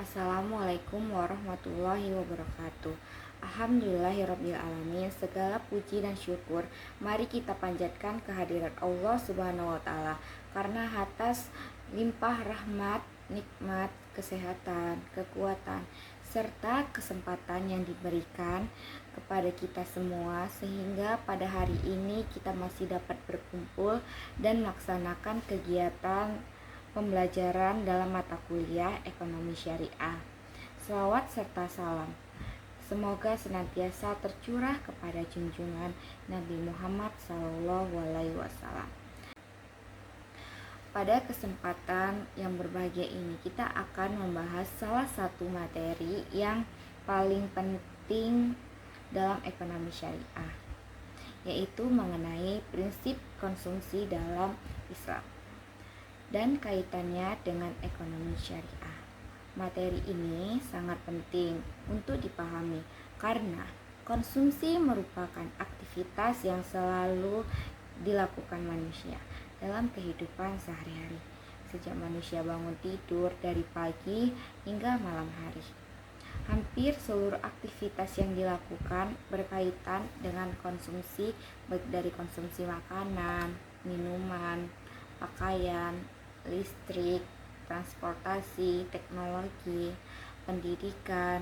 Assalamualaikum warahmatullahi wabarakatuh. Alhamdulillahirrabbilalamin. Segala puji dan syukur mari kita panjatkan kehadirat Allah subhanahu wa ta'ala, karena atas limpah rahmat, nikmat, kesehatan, kekuatan, serta kesempatan yang diberikan kepada kita semua, sehingga pada hari ini kita masih dapat berkumpul dan melaksanakan kegiatan pembelajaran dalam mata kuliah ekonomi syariah. Selawat serta salam semoga senantiasa tercurah kepada junjungan Nabi Muhammad SAW. Pada kesempatan yang berbahagia ini kita akan membahas salah satu materi yang paling penting dalam ekonomi syariah, yaitu mengenai prinsip konsumsi dalam Islam dan kaitannya dengan ekonomi syariah. Materi ini sangat penting untuk dipahami karena konsumsi merupakan aktivitas yang selalu dilakukan manusia dalam kehidupan sehari-hari, sejak manusia bangun tidur dari pagi hingga malam hari. Hampir seluruh aktivitas yang dilakukan berkaitan dengan konsumsi, baik dari konsumsi makanan, minuman, pakaian, listrik, transportasi, teknologi, pendidikan,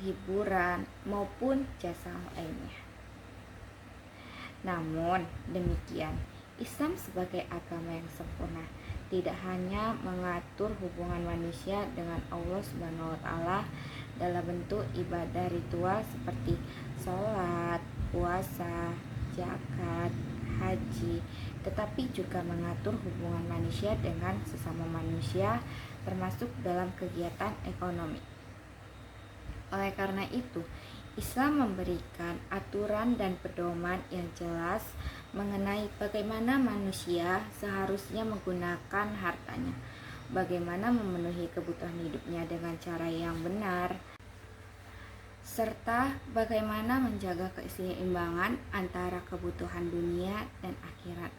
hiburan, maupun jasa lainnya. Namun demikian, Islam sebagai agama yang sempurna tidak hanya mengatur hubungan manusia dengan Allah Subhanahu wa Ta'ala dalam bentuk ibadah ritual seperti sholat, puasa, zakat, haji, tetapi juga mengatur hubungan manusia dengan sesama manusia, termasuk dalam kegiatan ekonomi. Oleh karena itu, Islam memberikan aturan dan pedoman yang jelas mengenai bagaimana manusia seharusnya menggunakan hartanya, bagaimana memenuhi kebutuhan hidupnya dengan cara yang benar, serta bagaimana menjaga keseimbangan antara kebutuhan dunia dan akhirat.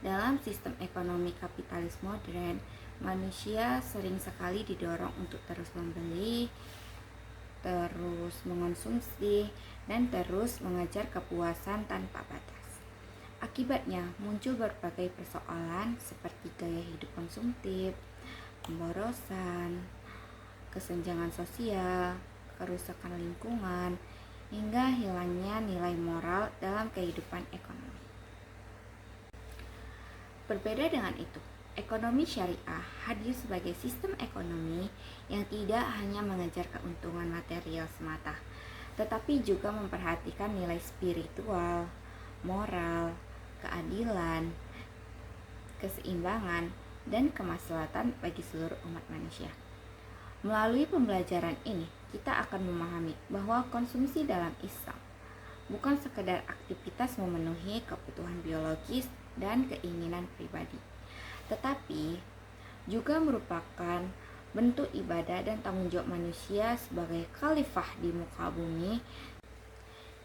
Dalam sistem ekonomi kapitalis modern, manusia sering sekali didorong untuk terus membeli, terus mengonsumsi, dan terus mengejar kepuasan tanpa batas. Akibatnya muncul berbagai persoalan seperti gaya hidup konsumtif, pemborosan, kesenjangan sosial, kerusakan lingkungan, hingga hilangnya nilai moral dalam kehidupan ekonomi. Berbeda dengan itu, ekonomi syariah hadir sebagai sistem ekonomi yang tidak hanya mengejar keuntungan material semata, tetapi juga memperhatikan nilai spiritual, moral, keadilan, keseimbangan, dan kemaslahatan bagi seluruh umat manusia. Melalui pembelajaran ini, kita akan memahami bahwa konsumsi dalam Islam bukan sekedar aktivitas memenuhi kebutuhan biologis dan keinginan pribadi, tetapi juga merupakan bentuk ibadah dan tanggung jawab manusia sebagai khalifah di muka bumi.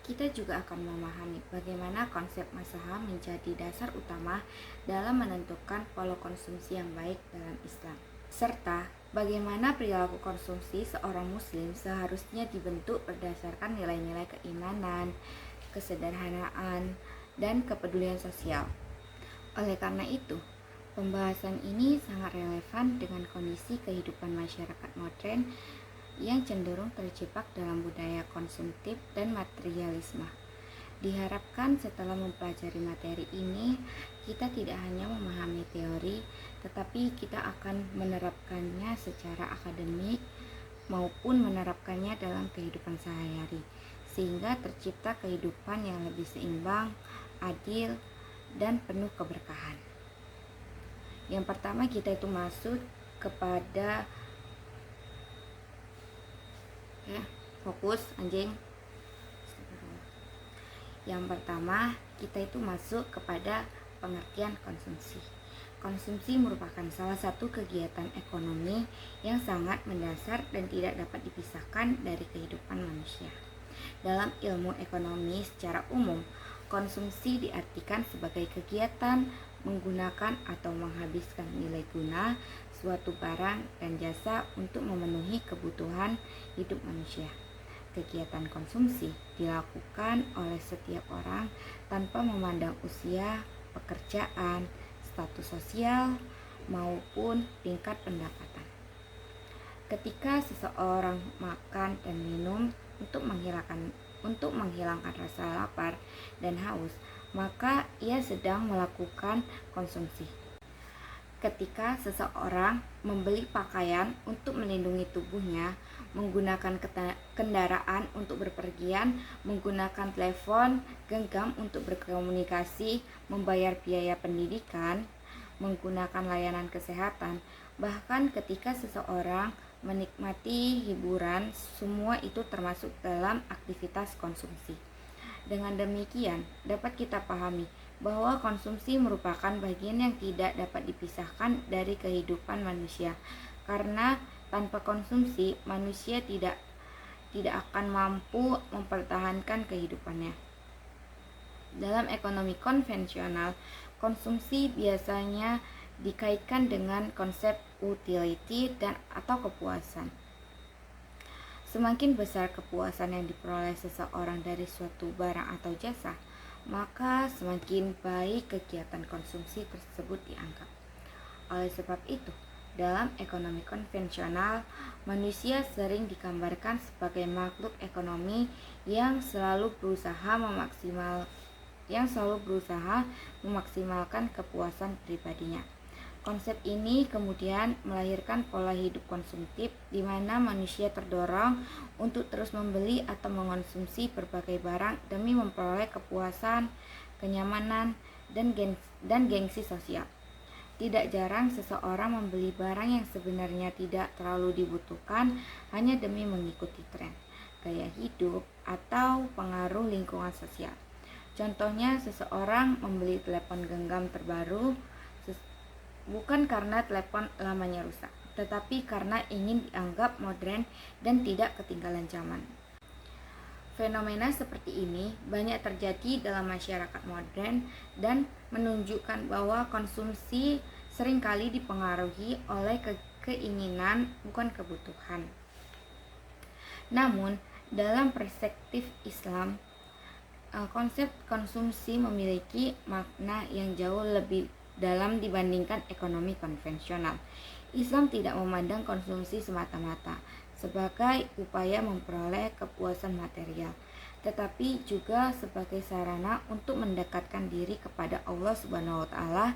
Kita juga akan memahami bagaimana konsep maslahah menjadi dasar utama dalam menentukan pola konsumsi yang baik dalam Islam, serta bagaimana perilaku konsumsi seorang muslim seharusnya dibentuk berdasarkan nilai-nilai keimanan, kesederhanaan, dan kepedulian sosial. Oleh karena itu, pembahasan ini sangat relevan dengan kondisi kehidupan masyarakat modern yang cenderung terjebak dalam budaya konsumtif dan materialisme. Diharapkan setelah mempelajari materi ini, kita tidak hanya memahami teori, tetapi kita akan menerapkannya secara akademik maupun menerapkannya dalam kehidupan sehari-hari, sehingga tercipta kehidupan yang lebih seimbang, adil, dan penuh keberkahan. Yang pertama, kita itu masuk kepada fokus anjing. Yang pertama, kita itu masuk kepada pengertian konsumsi. Konsumsi merupakan salah satu kegiatan ekonomi yang sangat mendasar dan tidak dapat dipisahkan dari kehidupan manusia. Dalam ilmu ekonomi secara umum, konsumsi diartikan sebagai kegiatan menggunakan atau menghabiskan nilai guna suatu barang dan jasa untuk memenuhi kebutuhan hidup manusia. Kegiatan konsumsi dilakukan oleh setiap orang tanpa memandang usia, pekerjaan, status sosial, maupun tingkat pendapatan. Ketika seseorang makan dan minum untuk menghilangkan rasa lapar dan haus, maka ia sedang melakukan konsumsi. Ketika seseorang membeli pakaian untuk melindungi tubuhnya, menggunakan kendaraan untuk berpergian, menggunakan telepon genggam untuk berkomunikasi, membayar biaya pendidikan, menggunakan layanan kesehatan, bahkan ketika seseorang menikmati hiburan, semua itu termasuk dalam aktivitas konsumsi. Dengan demikian, dapat kita pahami bahwa konsumsi merupakan bagian yang tidak dapat dipisahkan dari kehidupan manusia, karena tanpa konsumsi manusia tidak akan mampu mempertahankan kehidupannya. Dalam ekonomi konvensional, konsumsi biasanya dikaitkan dengan konsep utility dan atau kepuasan. Semakin besar kepuasan yang diperoleh seseorang dari suatu barang atau jasa, maka semakin baik kegiatan konsumsi tersebut dianggap. Oleh sebab itu, dalam ekonomi konvensional, manusia sering digambarkan sebagai makhluk ekonomi yang selalu berusaha memaksimalkan kepuasan pribadinya. Konsep ini kemudian melahirkan pola hidup konsumtif di mana manusia terdorong untuk terus membeli atau mengonsumsi berbagai barang demi memperoleh kepuasan, kenyamanan, dan gengsi sosial. Tidak jarang seseorang membeli barang yang sebenarnya tidak terlalu dibutuhkan hanya demi mengikuti tren, gaya hidup, atau pengaruh lingkungan sosial. Contohnya, seseorang membeli telepon genggam terbaru bukan karena telepon lamanya rusak, tetapi karena ingin dianggap modern dan tidak ketinggalan zaman. Fenomena seperti ini banyak terjadi dalam masyarakat modern dan menunjukkan bahwa konsumsi seringkali dipengaruhi oleh keinginan bukan kebutuhan. Namun, dalam perspektif Islam, konsep konsumsi memiliki makna yang jauh lebih dalam dibandingkan ekonomi konvensional. Islam tidak memandang konsumsi semata-mata sebagai upaya memperoleh kepuasan material, tetapi juga sebagai sarana untuk mendekatkan diri kepada Allah Subhanahu wa Ta'ala.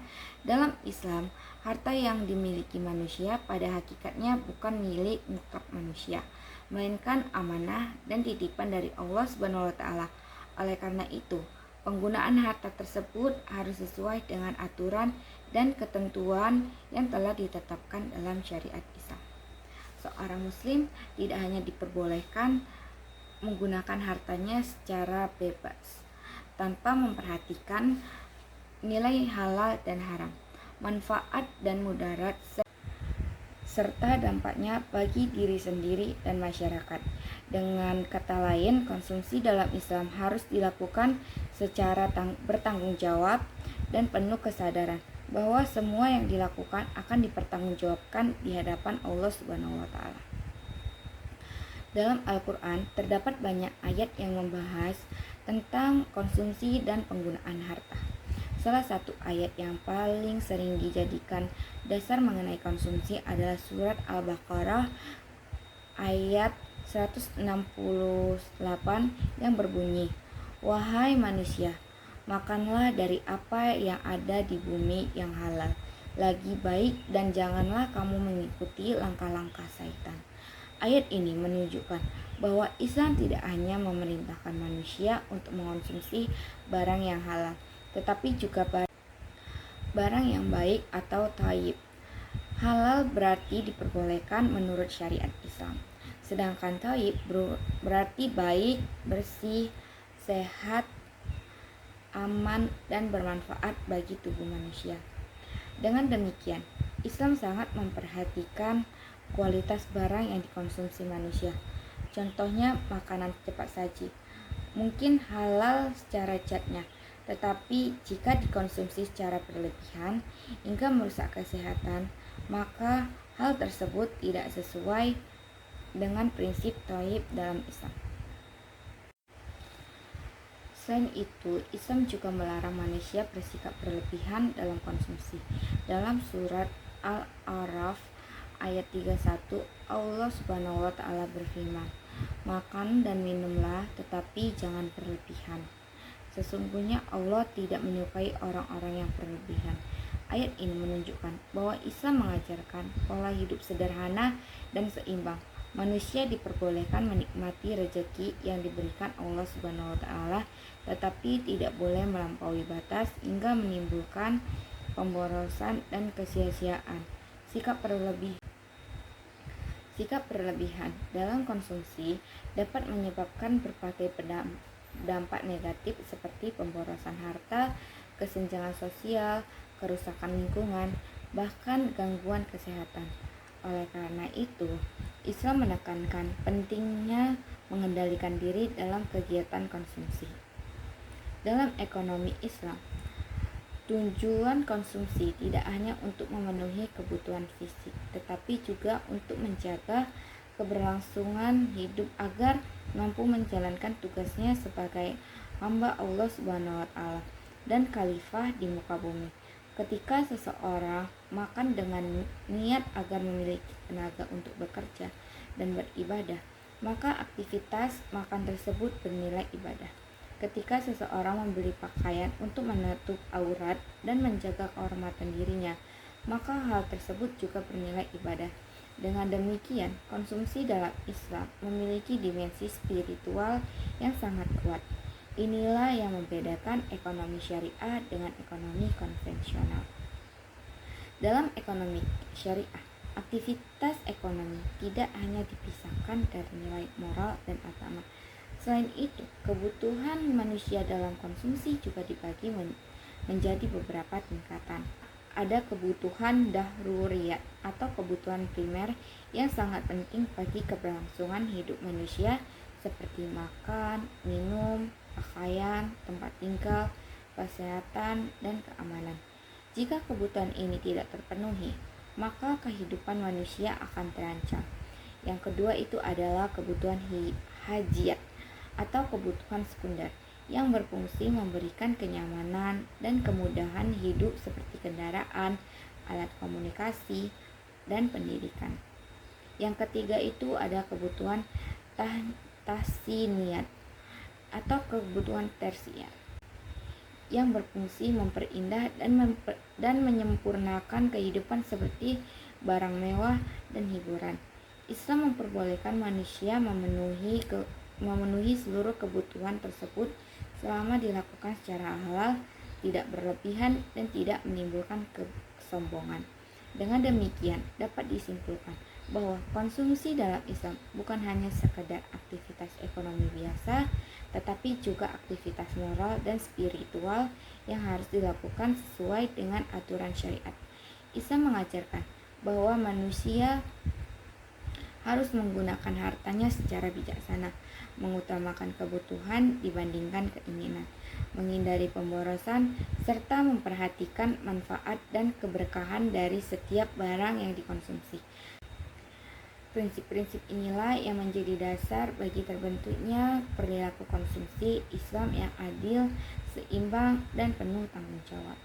Dalam Islam, harta yang dimiliki manusia pada hakikatnya bukan milik mutlak manusia, melainkan amanah dan titipan dari Allah Subhanahu wa Ta'ala. Oleh karena itu, penggunaan harta tersebut harus sesuai dengan aturan dan ketentuan yang telah ditetapkan dalam syariat Islam. Seorang muslim tidak hanya diperbolehkan menggunakan hartanya secara bebas, tanpa memperhatikan nilai halal dan haram, manfaat dan mudarat, serta dampaknya bagi diri sendiri dan masyarakat. Dengan kata lain, konsumsi dalam Islam harus dilakukan secara bertanggung jawab dan penuh kesadaran bahwa semua yang dilakukan akan dipertanggungjawabkan di hadapan Allah Subhanahu wa Ta'ala. Dalam Al-Quran terdapat banyak ayat yang membahas tentang konsumsi dan penggunaan harta. Salah satu ayat yang paling sering dijadikan dasar mengenai konsumsi adalah surat Al-Baqarah ayat 168 yang berbunyi, "Wahai manusia, makanlah dari apa yang ada di bumi yang halal, lagi baik, dan janganlah kamu mengikuti langkah-langkah syaitan." Ayat ini menunjukkan bahwa Islam tidak hanya memerintahkan manusia untuk mengonsumsi barang yang halal, tetapi juga barang yang baik atau thayyib. Halal berarti diperbolehkan menurut syariat Islam, sedangkan thayyib berarti baik, bersih, sehat, aman, dan bermanfaat bagi tubuh manusia. Dengan demikian, Islam sangat memperhatikan kualitas barang yang dikonsumsi manusia. Contohnya, makanan cepat saji mungkin halal secara zatnya, tetapi jika dikonsumsi secara berlebihan hingga merusak kesehatan, maka hal tersebut tidak sesuai dengan prinsip thayyib dalam Islam. Selain itu, Islam juga melarang manusia bersikap berlebihan dalam konsumsi. Dalam surat Al-A'raf ayat 31, Allah Subhanahu wa taala berfirman, "Makan dan minumlah, tetapi jangan berlebihan. Sesungguhnya Allah tidak menyukai orang-orang yang berlebihan." Ayat ini menunjukkan bahwa Islam mengajarkan pola hidup sederhana dan seimbang. Manusia diperbolehkan menikmati rezeki yang diberikan Allah Subhanahu wa taala, tetapi tidak boleh melampaui batas hingga menimbulkan pemborosan dan kesia-siaan. Sikap berlebihan dalam konsumsi dapat menyebabkan berbagai dampak negatif seperti pemborosan harta, kesenjangan sosial, kerusakan lingkungan, bahkan gangguan kesehatan. Oleh karena itu, Islam menekankan pentingnya mengendalikan diri dalam kegiatan konsumsi. Dalam ekonomi Islam, tujuan konsumsi tidak hanya untuk memenuhi kebutuhan fisik, tetapi juga untuk menjaga keberlangsungan hidup agar mampu menjalankan tugasnya sebagai hamba Allah Subhanahu wa taala dan khalifah di muka bumi. Ketika seseorang makan dengan niat agar memiliki tenaga untuk bekerja dan beribadah, maka aktivitas makan tersebut bernilai ibadah. Ketika seseorang membeli pakaian untuk menutup aurat dan menjaga kehormatan dirinya, maka hal tersebut juga bernilai ibadah. Dengan demikian, konsumsi dalam Islam memiliki dimensi spiritual yang sangat kuat. Inilah yang membedakan ekonomi syariah dengan ekonomi konvensional. Dalam ekonomi syariah, aktivitas ekonomi tidak hanya dipisahkan dari nilai moral dan agama. Selain itu, kebutuhan manusia dalam konsumsi juga dibagi menjadi beberapa tingkatan. Ada kebutuhan dahruriyat atau kebutuhan primer yang sangat penting bagi keberlangsungan hidup manusia seperti makan, minum, pakaian, tempat tinggal, kesehatan, dan keamanan. Jika kebutuhan ini tidak terpenuhi, maka kehidupan manusia akan terancam. Yang kedua itu adalah kebutuhan hajiat atau kebutuhan sekunder yang berfungsi memberikan kenyamanan dan kemudahan hidup seperti kendaraan, alat komunikasi, dan pendidikan. Yang ketiga itu ada kebutuhan tahsiniyat atau kebutuhan tersier yang berfungsi memperindah dan menyempurnakan kehidupan seperti barang mewah dan hiburan. Islam memperbolehkan manusia memenuhi seluruh kebutuhan tersebut selama dilakukan secara halal, tidak berlebihan, dan tidak menimbulkan kesombongan. Dengan demikian, dapat disimpulkan bahwa konsumsi dalam Islam bukan hanya sekedar aktivitas ekonomi biasa, tetapi juga aktivitas moral dan spiritual yang harus dilakukan sesuai dengan aturan syariat. Islam mengajarkan bahwa manusia harus menggunakan hartanya secara bijaksana, mengutamakan kebutuhan dibandingkan keinginan, menghindari pemborosan, serta memperhatikan manfaat dan keberkahan dari setiap barang yang dikonsumsi. Prinsip-prinsip inilah yang menjadi dasar bagi terbentuknya perilaku konsumsi Islam yang adil, seimbang, dan penuh tanggung jawab.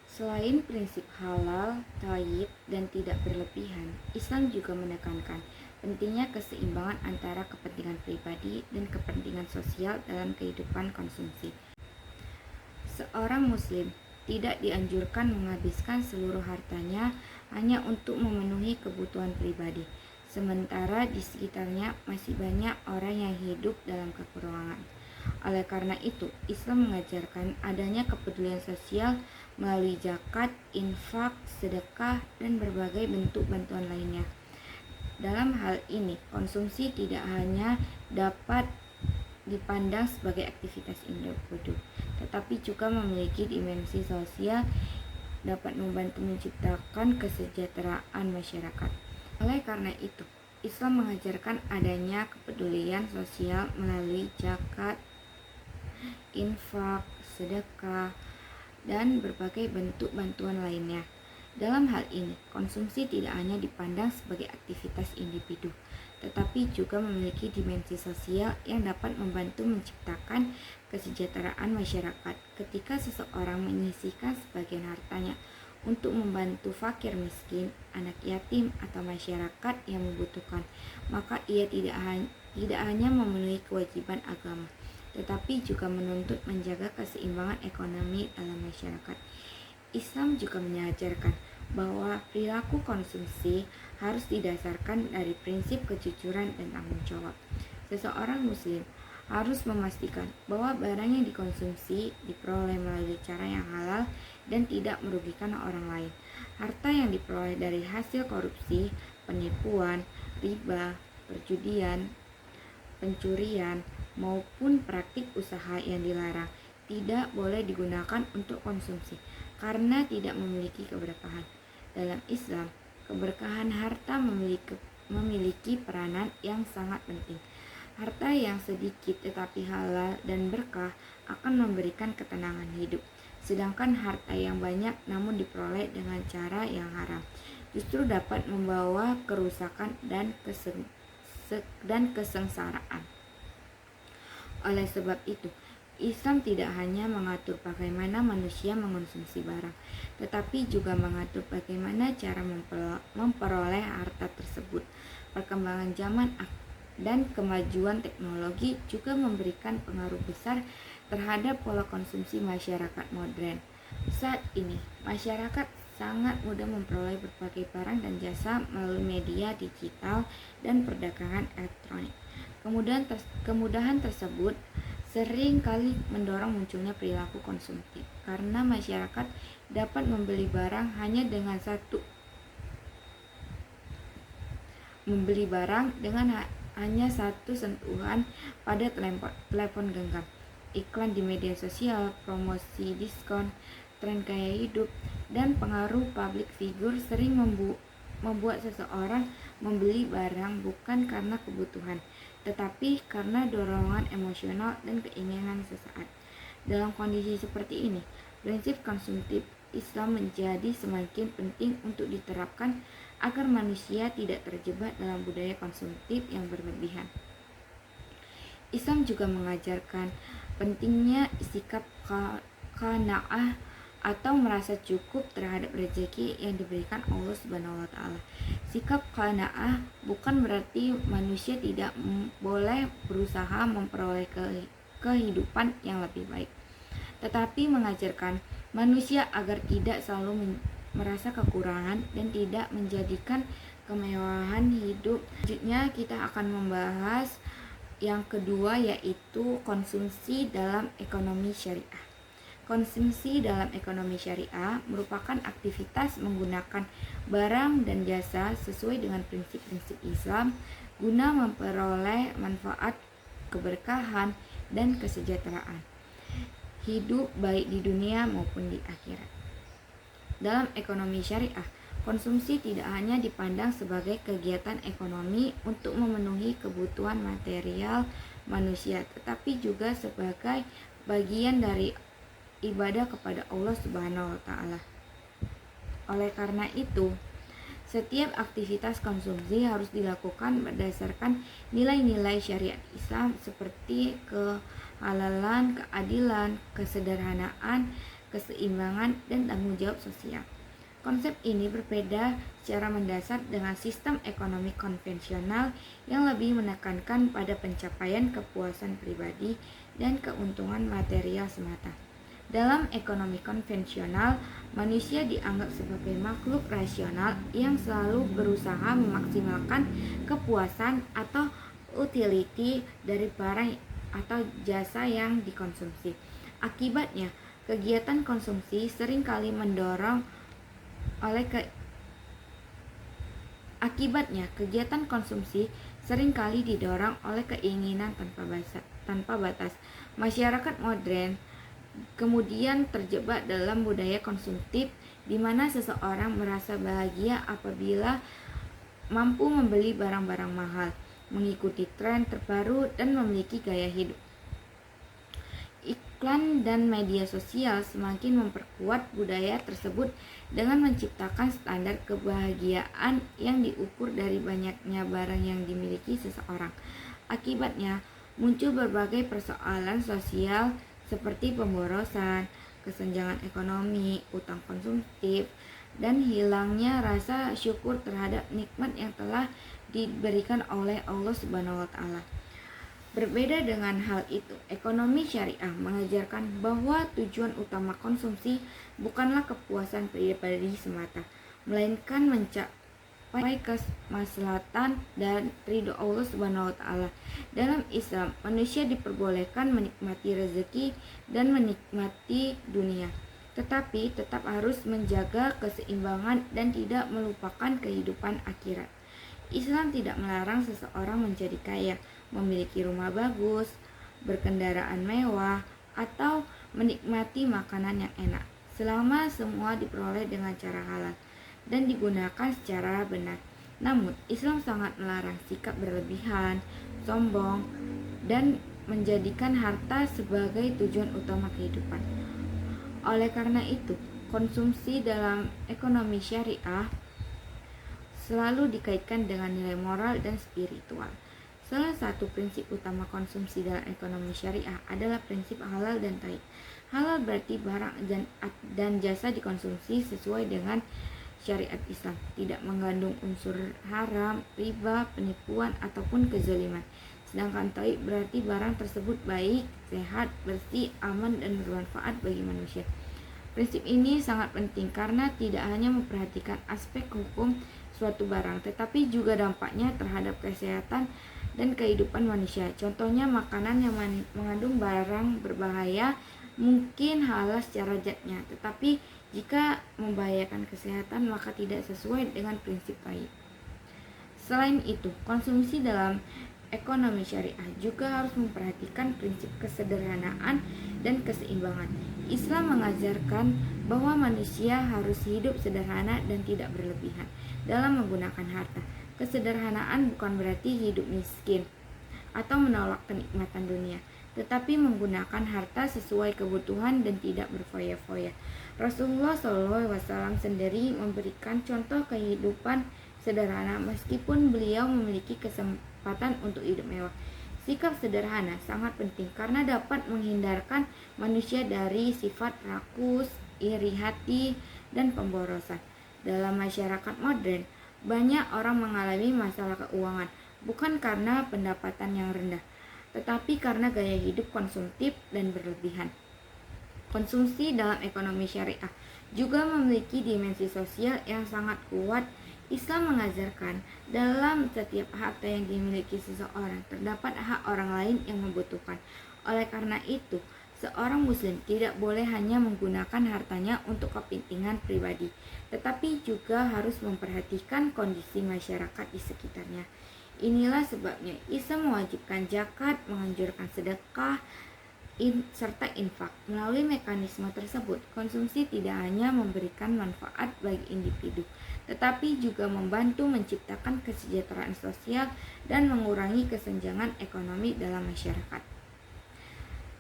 Selain prinsip halal, thayyib, dan tidak berlebihan, Islam juga menekankan pentingnya keseimbangan antara kepentingan pribadi dan kepentingan sosial dalam kehidupan konsumsi. Seorang muslim tidak dianjurkan menghabiskan seluruh hartanya hanya untuk memenuhi kebutuhan pribadi, sementara di sekitarnya masih banyak orang yang hidup dalam kekurangan. Oleh karena itu, Islam mengajarkan adanya kepedulian sosial melalui zakat, infak, sedekah, dan berbagai bentuk bantuan lainnya. Dalam hal ini, konsumsi tidak hanya dapat dipandang sebagai aktivitas individu, tetapi juga memiliki dimensi sosial, dapat membantu menciptakan kesejahteraan masyarakat. Oleh karena itu, Islam mengajarkan adanya kepedulian sosial melalui zakat, infak, sedekah, dan berbagai bentuk bantuan lainnya. Dalam hal ini, konsumsi tidak hanya dipandang sebagai aktivitas individu, tetapi juga memiliki dimensi sosial yang dapat membantu menciptakan kesejahteraan masyarakat. Ketika seseorang menyisihkan sebagian hartanya untuk membantu fakir miskin, anak yatim, atau masyarakat yang membutuhkan, maka ia tidak hanya memenuhi kewajiban agama, tetapi juga menuntut menjaga keseimbangan ekonomi dalam masyarakat. Islam juga mengajarkan bahwa perilaku konsumsi harus didasarkan dari prinsip kejujuran dan tanggung jawab. Seseorang muslim harus memastikan bahwa barang yang dikonsumsi diperoleh melalui cara yang halal dan tidak merugikan orang lain. Harta yang diperoleh dari hasil korupsi, penipuan, riba, perjudian, pencurian, maupun praktik usaha yang dilarang tidak boleh digunakan untuk konsumsi karena tidak memiliki keberkahan. Dalam Islam, keberkahan harta memiliki peranan yang sangat penting. Harta yang sedikit tetapi halal dan berkah akan memberikan ketenangan hidup. Sedangkan harta yang banyak namun diperoleh dengan cara yang haram justru dapat membawa kerusakan dan kesengsaraan. Oleh sebab itu, Islam tidak hanya mengatur bagaimana manusia mengonsumsi barang, tetapi juga mengatur bagaimana cara memperoleh harta tersebut. Perkembangan zaman dan kemajuan teknologi juga memberikan pengaruh besar terhadap pola konsumsi masyarakat modern. Saat ini, masyarakat sangat mudah memperoleh berbagai barang dan jasa melalui media digital dan perdagangan elektronik. Kemudahan tersebut sering kali mendorong munculnya perilaku konsumtif karena masyarakat dapat membeli barang dengan hanya satu sentuhan pada telepon genggam. Iklan di media sosial, promosi diskon, tren gaya hidup, dan pengaruh public figure sering membuat seseorang membeli barang bukan karena kebutuhan, tetapi karena dorongan emosional dan keinginan sesaat. Dalam kondisi seperti ini, prinsip konsumtif Islam menjadi semakin penting untuk diterapkan agar manusia tidak terjebak dalam budaya konsumtif yang berlebihan. Islam juga mengajarkan pentingnya sikap qanaah atau merasa cukup terhadap rezeki yang diberikan Allah Subhanahu wa taala. Sikap qanaah bukan berarti manusia tidak boleh berusaha memperoleh kehidupan yang lebih baik, tetapi mengajarkan manusia agar tidak selalu merasa kekurangan dan tidak menjadikan kemewahan hidup. Selanjutnya kita akan membahas yang kedua, yaitu konsumsi dalam ekonomi syariah. Konsumsi dalam ekonomi syariah merupakan aktivitas menggunakan barang dan jasa sesuai dengan prinsip-prinsip Islam guna memperoleh manfaat, keberkahan, dan kesejahteraan hidup baik di dunia maupun di akhirat. Dalam ekonomi syariah, konsumsi tidak hanya dipandang sebagai kegiatan ekonomi untuk memenuhi kebutuhan material manusia, tetapi juga sebagai bagian dari ibadah kepada Allah Subhanahu wa taala. Oleh karena itu, setiap aktivitas konsumsi harus dilakukan berdasarkan nilai-nilai syariat Islam seperti kehalalan, keadilan, kesederhanaan, keseimbangan, dan tanggung jawab sosial. Konsep ini berbeda secara mendasar dengan sistem ekonomi konvensional yang lebih menekankan pada pencapaian kepuasan pribadi dan keuntungan material semata. Dalam ekonomi konvensional, manusia dianggap sebagai makhluk rasional yang selalu berusaha memaksimalkan kepuasan atau utility dari barang atau jasa yang dikonsumsi. Akibatnya, kegiatan konsumsi seringkali mendorong oleh keinginan tanpa batas. Masyarakat modern kemudian terjebak dalam budaya konsumtif di mana seseorang merasa bahagia apabila mampu membeli barang-barang mahal, mengikuti tren terbaru, dan memiliki gaya hidup Iklan dan media sosial semakin memperkuat budaya tersebut dengan menciptakan standar kebahagiaan yang diukur dari banyaknya barang yang dimiliki seseorang. Akibatnya, muncul berbagai persoalan sosial seperti pemborosan, kesenjangan ekonomi, utang konsumtif, dan hilangnya rasa syukur terhadap nikmat yang telah diberikan oleh Allah Subhanahu wa taala. Berbeda dengan hal itu, ekonomi syariah mengajarkan bahwa tujuan utama konsumsi bukanlah kepuasan pribadi semata, melainkan mencapai kemaslahatan dan ridho Allah Subhanahu wa taala. Dalam Islam, manusia diperbolehkan menikmati rezeki dan menikmati dunia, tetapi tetap harus menjaga keseimbangan dan tidak melupakan kehidupan akhirat. Islam tidak melarang seseorang menjadi kaya, memiliki rumah bagus, berkendaraan mewah, atau menikmati makanan yang enak, selama semua diperoleh dengan cara halal dan digunakan secara benar. Namun, Islam sangat melarang sikap berlebihan, sombong, dan menjadikan harta sebagai tujuan utama kehidupan. Oleh karena itu, konsumsi dalam ekonomi syariah selalu dikaitkan dengan nilai moral dan spiritual. Salah satu prinsip utama konsumsi dalam ekonomi syariah adalah prinsip halal dan thayyib. Halal berarti barang dan jasa dikonsumsi sesuai dengan syariat Islam, tidak mengandung unsur haram, riba, penipuan, ataupun kezaliman. Sedangkan thayyib berarti barang tersebut baik, sehat, bersih, aman, dan bermanfaat bagi manusia. Prinsip ini sangat penting karena tidak hanya memperhatikan aspek hukum suatu barang, tetapi juga dampaknya terhadap kesehatan dan kehidupan manusia. Contohnya, makanan yang mengandung barang berbahaya mungkin halal secara zatnya, tetapi jika membahayakan kesehatan maka tidak sesuai dengan prinsip thayyib. Selain itu, konsumsi dalam ekonomi syariah juga harus memperhatikan prinsip kesederhanaan dan keseimbangan. Islam mengajarkan bahwa manusia harus hidup sederhana dan tidak berlebihan dalam menggunakan harta. Kesederhanaan bukan berarti hidup miskin atau menolak kenikmatan dunia, tetapi menggunakan harta sesuai kebutuhan dan tidak berfoya-foya. Rasulullah SAW sendiri memberikan contoh kehidupan sederhana meskipun beliau memiliki kesempatan untuk hidup mewah. Sikap sederhana sangat penting karena dapat menghindarkan manusia dari sifat rakus, iri hati, dan pemborosan. Dalam masyarakat modern, banyak orang mengalami masalah keuangan bukan karena pendapatan yang rendah, tetapi karena gaya hidup konsumtif dan berlebihan. Konsumsi dalam ekonomi syariah juga memiliki dimensi sosial yang sangat kuat. Islam mengajarkan dalam setiap harta yang dimiliki seseorang terdapat hak orang lain yang membutuhkan. Oleh karena itu, seorang muslim tidak boleh hanya menggunakan hartanya untuk kepentingan pribadi, tetapi juga harus memperhatikan kondisi masyarakat di sekitarnya. Inilah sebabnya Islam mewajibkan zakat, menganjurkan sedekah, serta infak. Melalui mekanisme tersebut, konsumsi tidak hanya memberikan manfaat bagi individu, tetapi juga membantu menciptakan kesejahteraan sosial dan mengurangi kesenjangan ekonomi dalam masyarakat.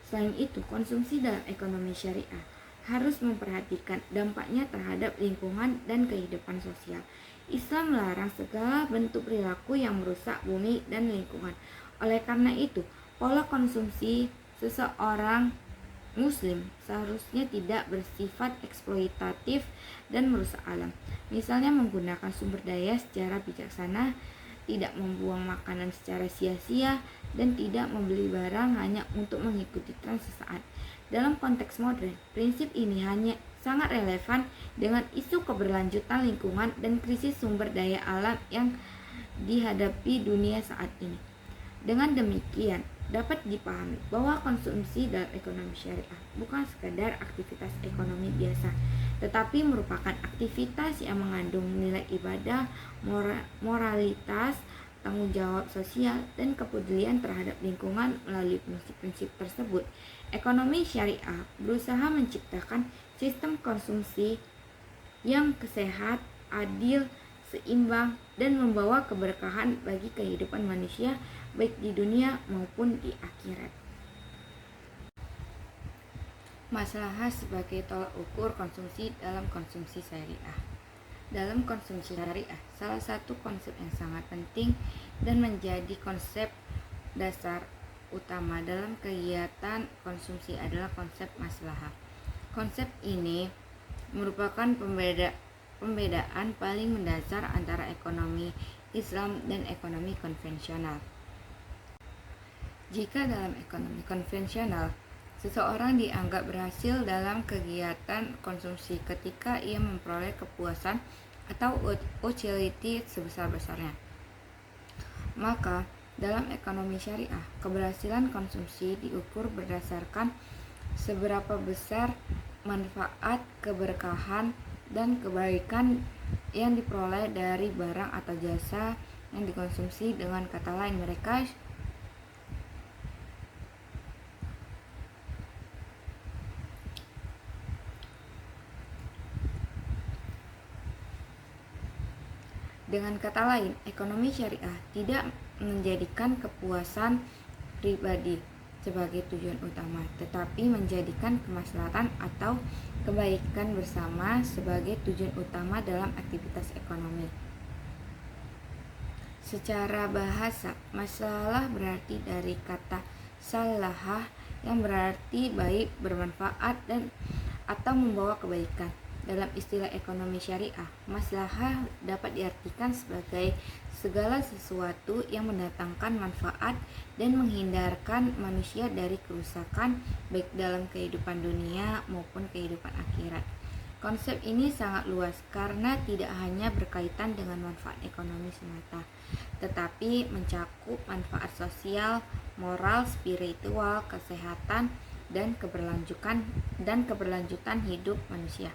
Selain itu, konsumsi dalam ekonomi syariah harus memperhatikan dampaknya terhadap lingkungan dan kehidupan sosial. Islam melarang segala bentuk perilaku yang merusak bumi dan lingkungan. Oleh karena itu, pola konsumsi seseorang muslim seharusnya tidak bersifat eksploitatif dan merusak alam. Misalnya menggunakan sumber daya secara bijaksana, tidak membuang makanan secara sia-sia, dan tidak membeli barang hanya untuk mengikuti tren sesaat. Dalam konteks modern, prinsip ini hanya sangat relevan dengan isu keberlanjutan lingkungan dan krisis sumber daya alam yang dihadapi dunia saat ini. Dengan demikian, dapat dipahami bahwa konsumsi dalam ekonomi syariah bukan sekadar aktivitas ekonomi biasa, tetapi merupakan aktivitas yang mengandung nilai ibadah, moralitas, tanggung jawab sosial, dan kepedulian terhadap lingkungan. Melalui prinsip-prinsip tersebut, ekonomi syariah berusaha menciptakan sistem konsumsi yang sehat, adil, seimbang, dan membawa keberkahan bagi kehidupan manusia baik di dunia maupun di akhirat. Maslahah sebagai tolak ukur konsumsi dalam konsumsi syariah. Dalam konsumsi syariah, salah satu konsep yang sangat penting dan menjadi konsep dasar utama dalam kegiatan konsumsi adalah konsep maslahah. Konsep ini merupakan pembedaan paling mendasar antara ekonomi Islam dan ekonomi konvensional. Jika dalam ekonomi konvensional, seseorang dianggap berhasil dalam kegiatan konsumsi ketika ia memperoleh kepuasan atau utility sebesar-besarnya. Maka, dalam ekonomi syariah, keberhasilan konsumsi diukur berdasarkan seberapa besar manfaat, keberkahan, dan kebaikan yang diperoleh dari barang atau jasa yang dikonsumsi. Dengan kata lain, ekonomi syariah tidak menjadikan kepuasan pribadi sebagai tujuan utama, tetapi menjadikan kemaslahatan atau kebaikan bersama sebagai tujuan utama dalam aktivitas ekonomi. Secara bahasa, masalah berarti dari kata salahah yang berarti baik, bermanfaat, dan atau membawa kebaikan. Dalam istilah ekonomi syariah, maslahah dapat diartikan sebagai segala sesuatu yang mendatangkan manfaat dan menghindarkan manusia dari kerusakan baik dalam kehidupan dunia maupun kehidupan akhirat. Konsep ini sangat luas karena tidak hanya berkaitan dengan manfaat ekonomi semata, tetapi mencakup manfaat sosial, moral, spiritual, kesehatan, dan keberlanjutan hidup manusia.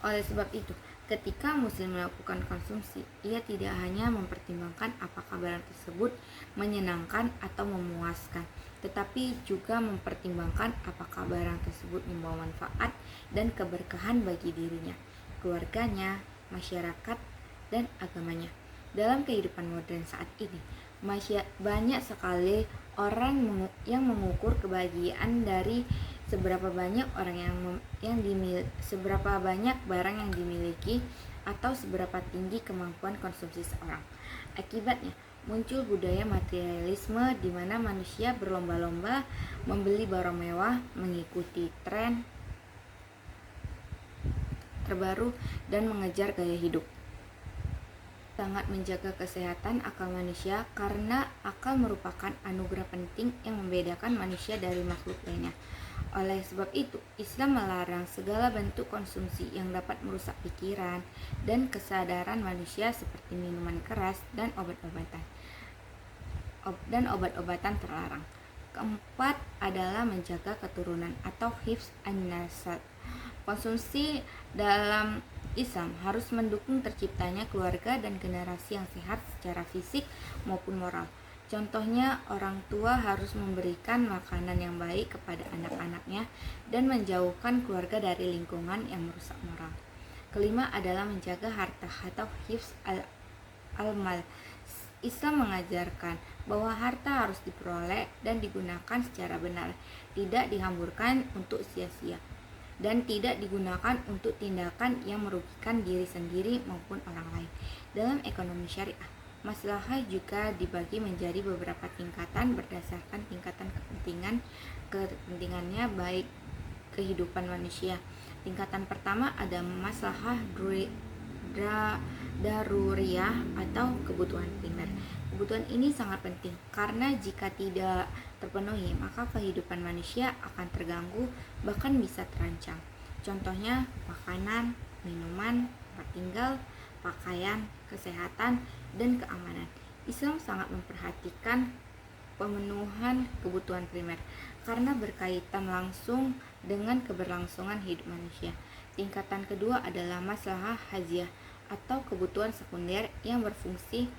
Oleh sebab itu, ketika muslim melakukan konsumsi, ia tidak hanya mempertimbangkan apakah barang tersebut menyenangkan atau memuaskan, tetapi juga mempertimbangkan apakah barang tersebut membawa manfaat dan keberkahan bagi dirinya, keluarganya, masyarakat, dan agamanya. Dalam kehidupan modern saat ini, banyak sekali orang yang mengukur kebahagiaan dari seberapa banyak barang yang dimiliki atau seberapa tinggi kemampuan konsumsi seorang. Akibatnya, muncul budaya materialisme di mana manusia berlomba-lomba membeli barang mewah, mengikuti tren terbaru, dan mengejar gaya hidup. Sangat menjaga kesehatan akal manusia karena akal merupakan anugerah penting yang membedakan manusia dari makhluk lainnya. Oleh sebab itu, Islam melarang segala bentuk konsumsi yang dapat merusak pikiran dan kesadaran manusia seperti minuman keras dan obat-obatan terlarang. Keempat adalah menjaga keturunan atau hifz an-nasab. Konsumsi dalam Islam harus mendukung terciptanya keluarga dan generasi yang sehat secara fisik maupun moral. Contohnya, orang tua harus memberikan makanan yang baik kepada anak-anaknya dan menjauhkan keluarga dari lingkungan yang merusak moral. Kelima adalah menjaga harta atau hifz al-mal. Islam mengajarkan bahwa harta harus diperoleh dan digunakan secara benar, tidak dihamburkan untuk sia-sia, dan tidak digunakan untuk tindakan yang merugikan diri sendiri maupun orang lain. Dalam ekonomi syariah, maslahah juga dibagi menjadi beberapa tingkatan berdasarkan tingkatan kepentingannya baik kehidupan manusia. Tingkatan pertama ada maslahah daruriyah atau kebutuhan primer. Kebutuhan ini sangat penting karena jika tidak terpenuhi, maka kehidupan manusia akan terganggu, bahkan bisa terancam. Contohnya makanan, minuman, tempat tinggal, pakaian, kesehatan, dan keamanan. Islam sangat memperhatikan pemenuhan kebutuhan primer karena berkaitan langsung dengan keberlangsungan hidup manusia. Tingkatan kedua adalah maslahah haziah atau kebutuhan sekunder yang berfungsi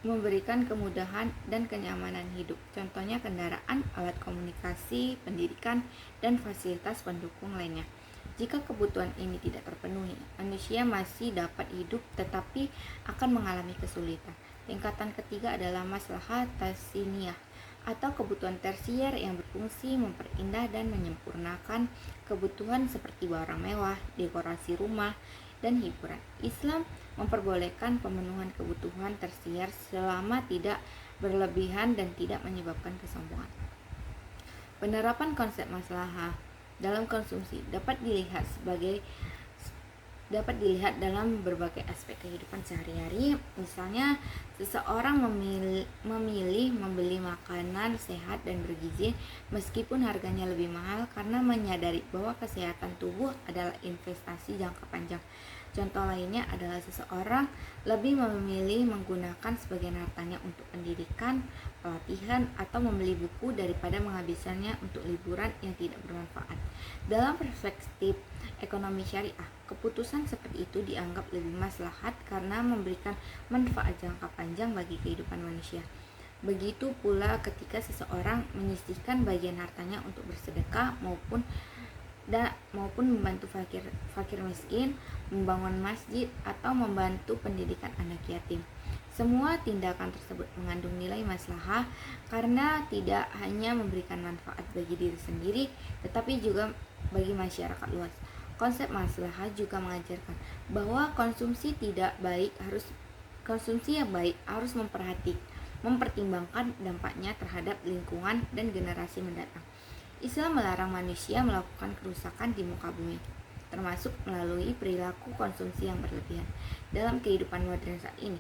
memberikan kemudahan dan kenyamanan hidup. Contohnya kendaraan, alat komunikasi, pendidikan, dan fasilitas pendukung lainnya. Jika kebutuhan ini tidak terpenuhi, manusia masih dapat hidup tetapi akan mengalami kesulitan. Tingkatan ketiga adalah maslahah tasniyah atau kebutuhan tersier yang berfungsi memperindah dan menyempurnakan kebutuhan seperti barang mewah, dekorasi rumah, dan hiburan. Islam memperbolehkan pemenuhan kebutuhan tersier selama tidak berlebihan dan tidak menyebabkan kesombongan. Penerapan konsep maslahah dalam konsumsi dapat dilihat dalam berbagai aspek kehidupan sehari-hari. Misalnya, seseorang memilih membeli makanan sehat dan bergizi meskipun harganya lebih mahal karena menyadari bahwa kesehatan tubuh adalah investasi jangka panjang. Contoh lainnya adalah seseorang lebih memilih menggunakan sebagian hartanya untuk pendidikan, pelatihan, atau membeli buku daripada menghabiskannya untuk liburan yang tidak bermanfaat. Dalam perspektif ekonomi syariah, keputusan seperti itu dianggap lebih maslahat karena memberikan manfaat jangka panjang bagi kehidupan manusia. Begitu pula ketika seseorang menyisihkan bagian hartanya untuk bersedekah maupun membantu fakir miskin, membangun masjid, atau membantu pendidikan anak yatim. Semua tindakan tersebut mengandung nilai maslahah karena tidak hanya memberikan manfaat bagi diri sendiri, tetapi juga bagi masyarakat luas. Konsep maslahah juga mengajarkan bahwa konsumsi yang baik harus mempertimbangkan dampaknya terhadap lingkungan dan generasi mendatang. Islam melarang manusia melakukan kerusakan di muka bumi, termasuk melalui perilaku konsumsi yang berlebihan. Dalam kehidupan modern saat ini,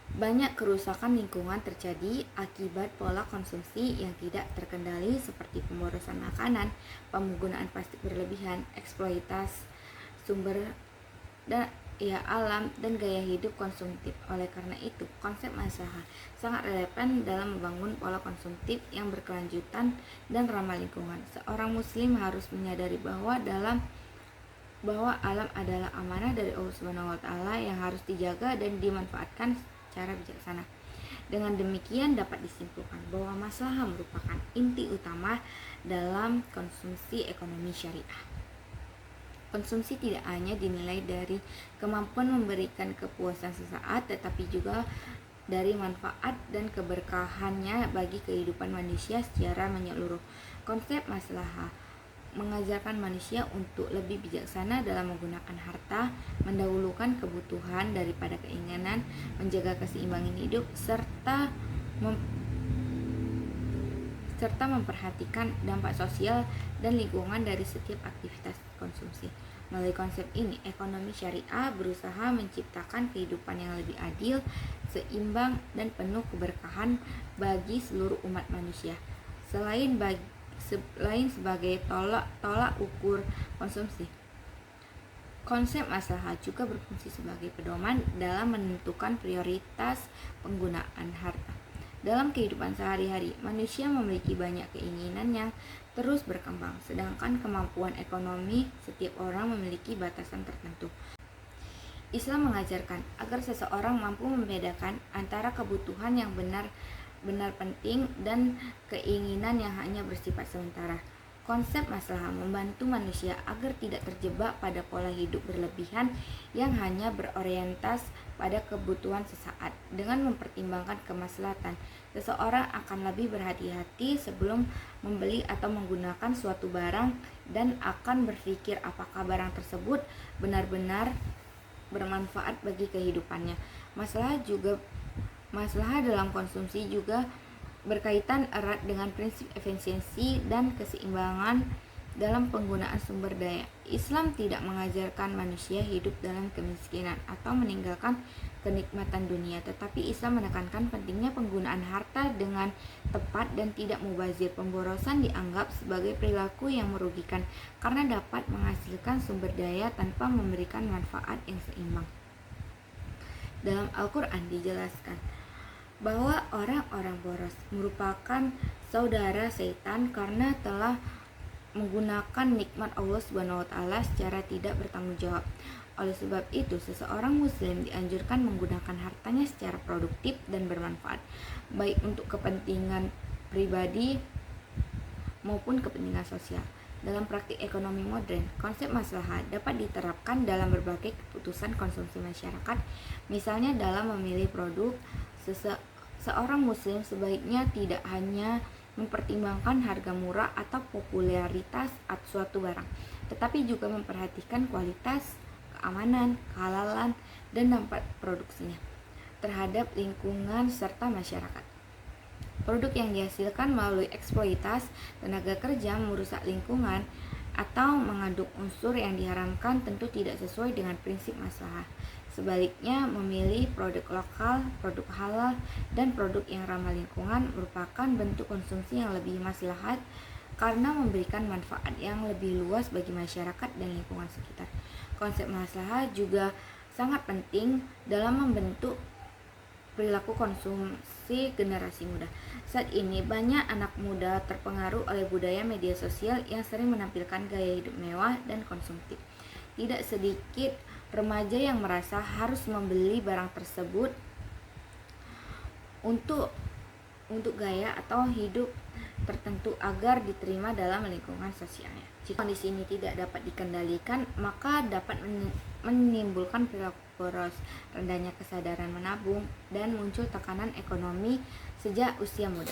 banyak kerusakan lingkungan terjadi akibat pola konsumsi yang tidak terkendali seperti pemborosan makanan, penggunaan plastik berlebihan, eksploitasi sumber alam, dan gaya hidup konsumtif. Oleh karena itu, konsep maslahah sangat relevan dalam membangun pola konsumtif yang berkelanjutan dan ramah lingkungan. Seorang muslim harus menyadari bahwa alam adalah amanah dari Allah Subhanahu wa taala yang harus dijaga dan dimanfaatkan secara bijaksana. Dengan demikian dapat disimpulkan bahwa maslahah merupakan inti utama dalam konsumsi ekonomi syariah. Konsumsi tidak hanya dinilai dari kemampuan memberikan kepuasan sesaat, tetapi juga dari manfaat dan keberkahannya bagi kehidupan manusia secara menyeluruh. Konsep maslahah mengajarkan manusia untuk lebih bijaksana dalam menggunakan harta, mendahulukan kebutuhan daripada keinginan, menjaga keseimbangan hidup, serta memperhatikan dampak sosial dan lingkungan dari setiap aktivitas konsumsi. Melalui konsep ini, ekonomi syariah berusaha menciptakan kehidupan yang lebih adil, seimbang, dan penuh keberkahan bagi seluruh umat manusia. Selain sebagai tolak ukur konsumsi, konsep maslahah juga berfungsi sebagai pedoman dalam menentukan prioritas penggunaan harta. Dalam kehidupan sehari-hari, manusia memiliki banyak keinginan yang terus berkembang, sedangkan kemampuan ekonomi setiap orang memiliki batasan tertentu. Islam mengajarkan agar seseorang mampu membedakan antara kebutuhan yang benar penting dan keinginan yang hanya bersifat sementara. Konsep maslahah membantu manusia agar tidak terjebak pada pola hidup berlebihan yang hanya berorientas pada kebutuhan sesaat. Dengan mempertimbangkan kemaslahatan, seseorang akan lebih berhati-hati sebelum membeli atau menggunakan suatu barang dan akan berpikir apakah barang tersebut benar-benar bermanfaat bagi kehidupannya. Maslahah dalam konsumsi juga berkaitan erat dengan prinsip efisiensi dan keseimbangan dalam penggunaan sumber daya. Islam tidak mengajarkan manusia hidup dalam kemiskinan atau meninggalkan kenikmatan dunia, tetapi Islam menekankan pentingnya penggunaan harta dengan tepat dan tidak mubazir. Pemborosan dianggap sebagai perilaku yang merugikan karena dapat menghasilkan sumber daya tanpa memberikan manfaat yang seimbang. Dalam Al-Quran dijelaskan bahwa orang-orang boros merupakan saudara setan karena telah menggunakan nikmat Allah Subhanahu wa taala secara tidak bertanggung jawab. Oleh sebab itu, seseorang muslim dianjurkan menggunakan hartanya secara produktif dan bermanfaat, baik untuk kepentingan pribadi maupun kepentingan sosial. Dalam praktik ekonomi modern, konsep maslahah dapat diterapkan dalam berbagai keputusan konsumsi masyarakat. Misalnya dalam memilih produk, seorang muslim sebaiknya tidak hanya mempertimbangkan harga murah atau popularitas suatu barang, tetapi juga memperhatikan kualitas, keamanan, kehalalan, dan dampak produksinya terhadap lingkungan serta masyarakat. Produk yang dihasilkan melalui eksploitasi tenaga kerja, merusak lingkungan, atau mengandung unsur yang diharamkan tentu tidak sesuai dengan prinsip maslahah. Sebaliknya, memilih produk lokal, produk halal, dan produk yang ramah lingkungan merupakan bentuk konsumsi yang lebih maslahat karena memberikan manfaat yang lebih luas bagi masyarakat dan lingkungan sekitar. Konsep maslahah juga sangat penting dalam membentuk perilaku konsumsi generasi muda. Saat ini banyak anak muda terpengaruh oleh budaya media sosial yang sering menampilkan gaya hidup mewah dan konsumtif. Tidak sedikit remaja yang merasa harus membeli barang tersebut untuk gaya atau hidup tertentu agar diterima dalam lingkungan sosialnya. Jika kondisi ini tidak dapat dikendalikan, maka dapat menimbulkan perilaku boros, rendahnya kesadaran menabung, dan muncul tekanan ekonomi sejak usia muda.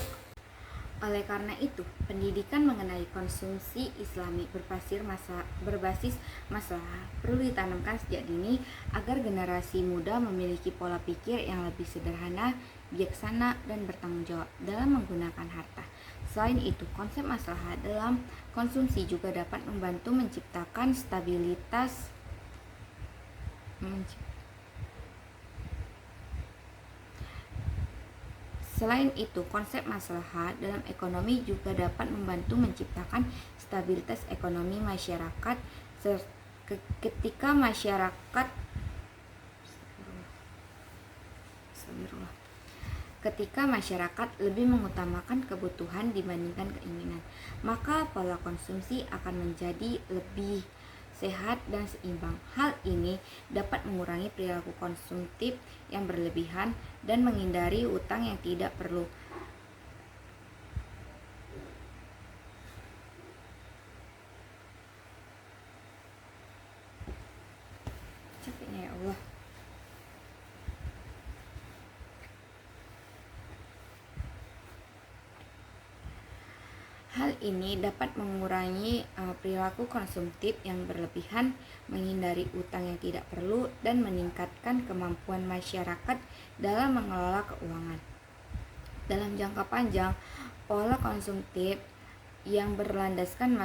Oleh karena itu, pendidikan mengenai konsumsi Islami berbasis maslahah perlu ditanamkan sejak dini agar generasi muda memiliki pola pikir yang lebih sederhana, bijaksana, dan bertanggung jawab dalam menggunakan harta. Selain itu, konsep maslahah dalam konsumsi juga dapat membantu menciptakan stabilitas Selain itu, konsep maslahah dalam ekonomi juga dapat membantu menciptakan stabilitas ekonomi masyarakat ketika masyarakat lebih mengutamakan kebutuhan dibandingkan keinginan, maka pola konsumsi akan menjadi lebih sehat dan seimbang. Hal ini dapat mengurangi perilaku konsumtif yang berlebihan dan menghindari utang yang tidak perlu. Capeknya ya Allah. Hal ini dapat mengurangi perilaku konsumtif yang berlebihan, menghindari utang yang tidak perlu, dan meningkatkan kemampuan masyarakat dalam mengelola keuangan. Dalam jangka panjang, pola konsumtif yang berlandaskan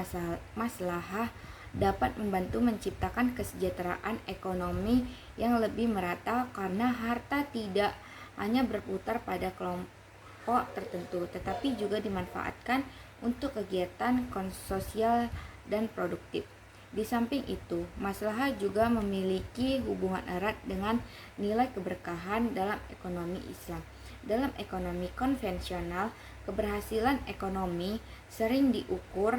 maslahah dapat membantu menciptakan kesejahteraan ekonomi yang lebih merata karena harta tidak hanya berputar pada kelompok tertentu, tetapi juga dimanfaatkan untuk kegiatan sosial dan produktif. Di samping itu, maslahah juga memiliki hubungan erat dengan nilai keberkahan dalam ekonomi Islam. Dalam ekonomi konvensional, keberhasilan ekonomi sering diukur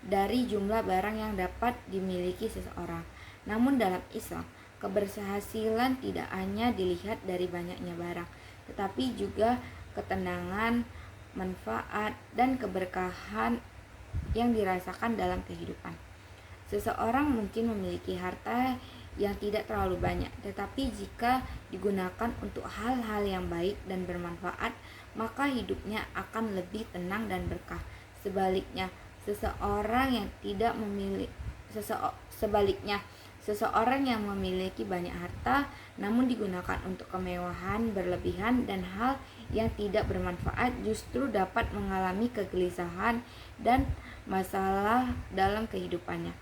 dari jumlah barang yang dapat dimiliki seseorang. Namun dalam Islam, keberhasilan tidak hanya dilihat dari banyaknya barang, tetapi juga ketenangan, manfaat, dan keberkahan yang dirasakan dalam kehidupan. Seseorang mungkin memiliki harta yang tidak terlalu banyak, tetapi jika digunakan untuk hal-hal yang baik dan bermanfaat, maka hidupnya akan lebih tenang dan berkah. Sebaliknya, seseorang yang memiliki banyak harta namun digunakan untuk kemewahan berlebihan dan hal yang tidak bermanfaat justru dapat mengalami kegelisahan dan masalah dalam kehidupannya.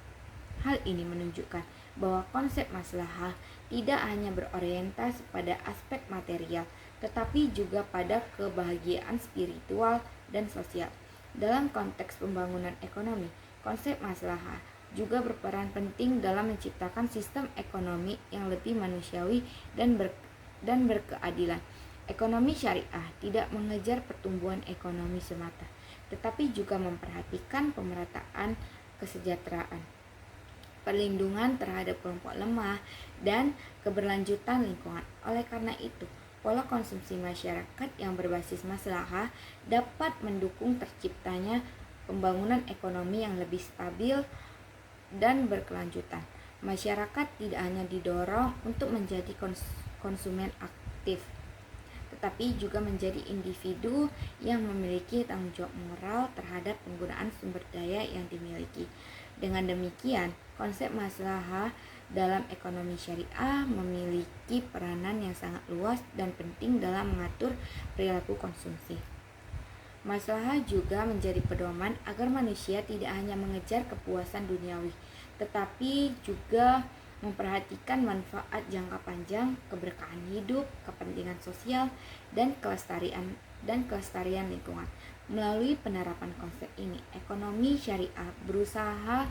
Hal ini menunjukkan bahwa konsep maslahah tidak hanya berorientasi pada aspek material, tetapi juga pada kebahagiaan spiritual dan sosial. Dalam konteks pembangunan ekonomi, konsep maslahah juga berperan penting dalam menciptakan sistem ekonomi yang lebih manusiawi dan berkeadilan. Ekonomi syariah tidak mengejar pertumbuhan ekonomi semata, tetapi juga memperhatikan pemerataan kesejahteraan, perlindungan terhadap kelompok lemah, dan keberlanjutan lingkungan. Oleh karena itu, pola konsumsi masyarakat yang berbasis maslahah dapat mendukung terciptanya pembangunan ekonomi yang lebih stabil dan berkelanjutan. Masyarakat tidak hanya didorong untuk menjadi konsumen aktif, tetapi juga menjadi individu yang memiliki tanggung jawab moral terhadap penggunaan sumber daya yang dimiliki. Dengan demikian, konsep maslahah dalam ekonomi syariah memiliki peranan yang sangat luas dan penting dalam mengatur perilaku konsumsi. Maslahah juga menjadi pedoman agar manusia tidak hanya mengejar kepuasan duniawi, tetapi juga memperhatikan manfaat jangka panjang, keberkahan hidup, kepentingan sosial, dan kelestarian lingkungan. Melalui penerapan konsep ini, ekonomi syariah berusaha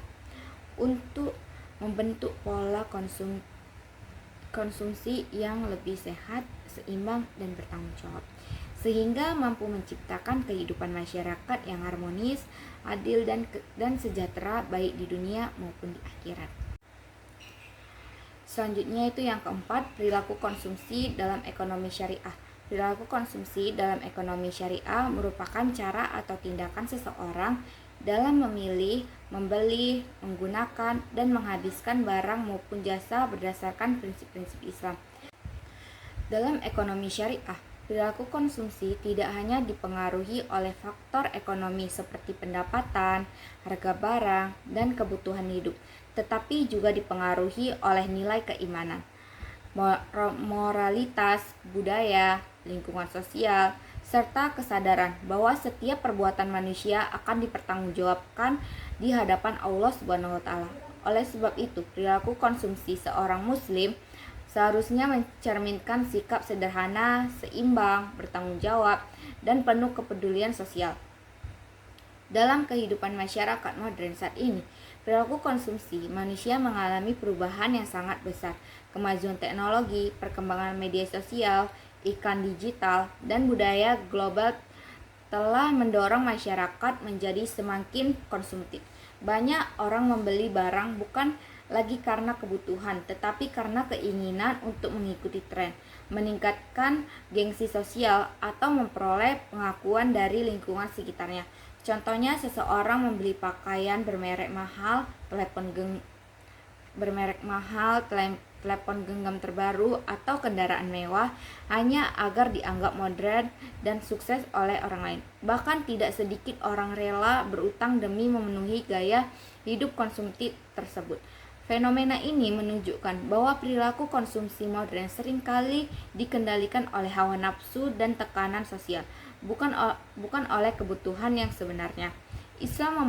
untuk membentuk pola konsumsi yang lebih sehat, seimbang, dan bertanggung jawab, sehingga mampu menciptakan kehidupan masyarakat yang harmonis, adil, dan sejahtera baik di dunia maupun di akhirat. Selanjutnya itu yang keempat, perilaku konsumsi dalam ekonomi syariah. Perilaku konsumsi dalam ekonomi syariah merupakan cara atau tindakan seseorang dalam memilih, membeli, menggunakan, dan menghabiskan barang maupun jasa berdasarkan prinsip-prinsip Islam. Dalam ekonomi syariah, perilaku konsumsi tidak hanya dipengaruhi oleh faktor ekonomi seperti pendapatan, harga barang, dan kebutuhan hidup, tetapi juga dipengaruhi oleh nilai keimanan, moralitas, budaya, lingkungan sosial, serta kesadaran bahwa setiap perbuatan manusia akan dipertanggungjawabkan di hadapan Allah Subhanahu wa taala. Oleh sebab itu, perilaku konsumsi seorang muslim seharusnya mencerminkan sikap sederhana, seimbang, bertanggung jawab, dan penuh kepedulian sosial. Dalam kehidupan masyarakat modern saat ini, perilaku konsumsi manusia mengalami perubahan yang sangat besar. Kemajuan teknologi, perkembangan media sosial, iklan digital, dan budaya global telah mendorong masyarakat menjadi semakin konsumtif. Banyak orang membeli barang bukan lagi karena kebutuhan, tetapi karena keinginan untuk mengikuti tren, meningkatkan gengsi sosial, atau memperoleh pengakuan dari lingkungan sekitarnya. Contohnya, seseorang membeli pakaian bermerek mahal, telepon genggam terbaru, atau kendaraan mewah hanya agar dianggap modern dan sukses oleh orang lain. Bahkan tidak sedikit orang rela berutang demi memenuhi gaya hidup konsumtif tersebut. Fenomena ini menunjukkan bahwa perilaku konsumsi modern seringkali dikendalikan oleh hawa nafsu dan tekanan sosial, bukan oleh kebutuhan yang sebenarnya. Islam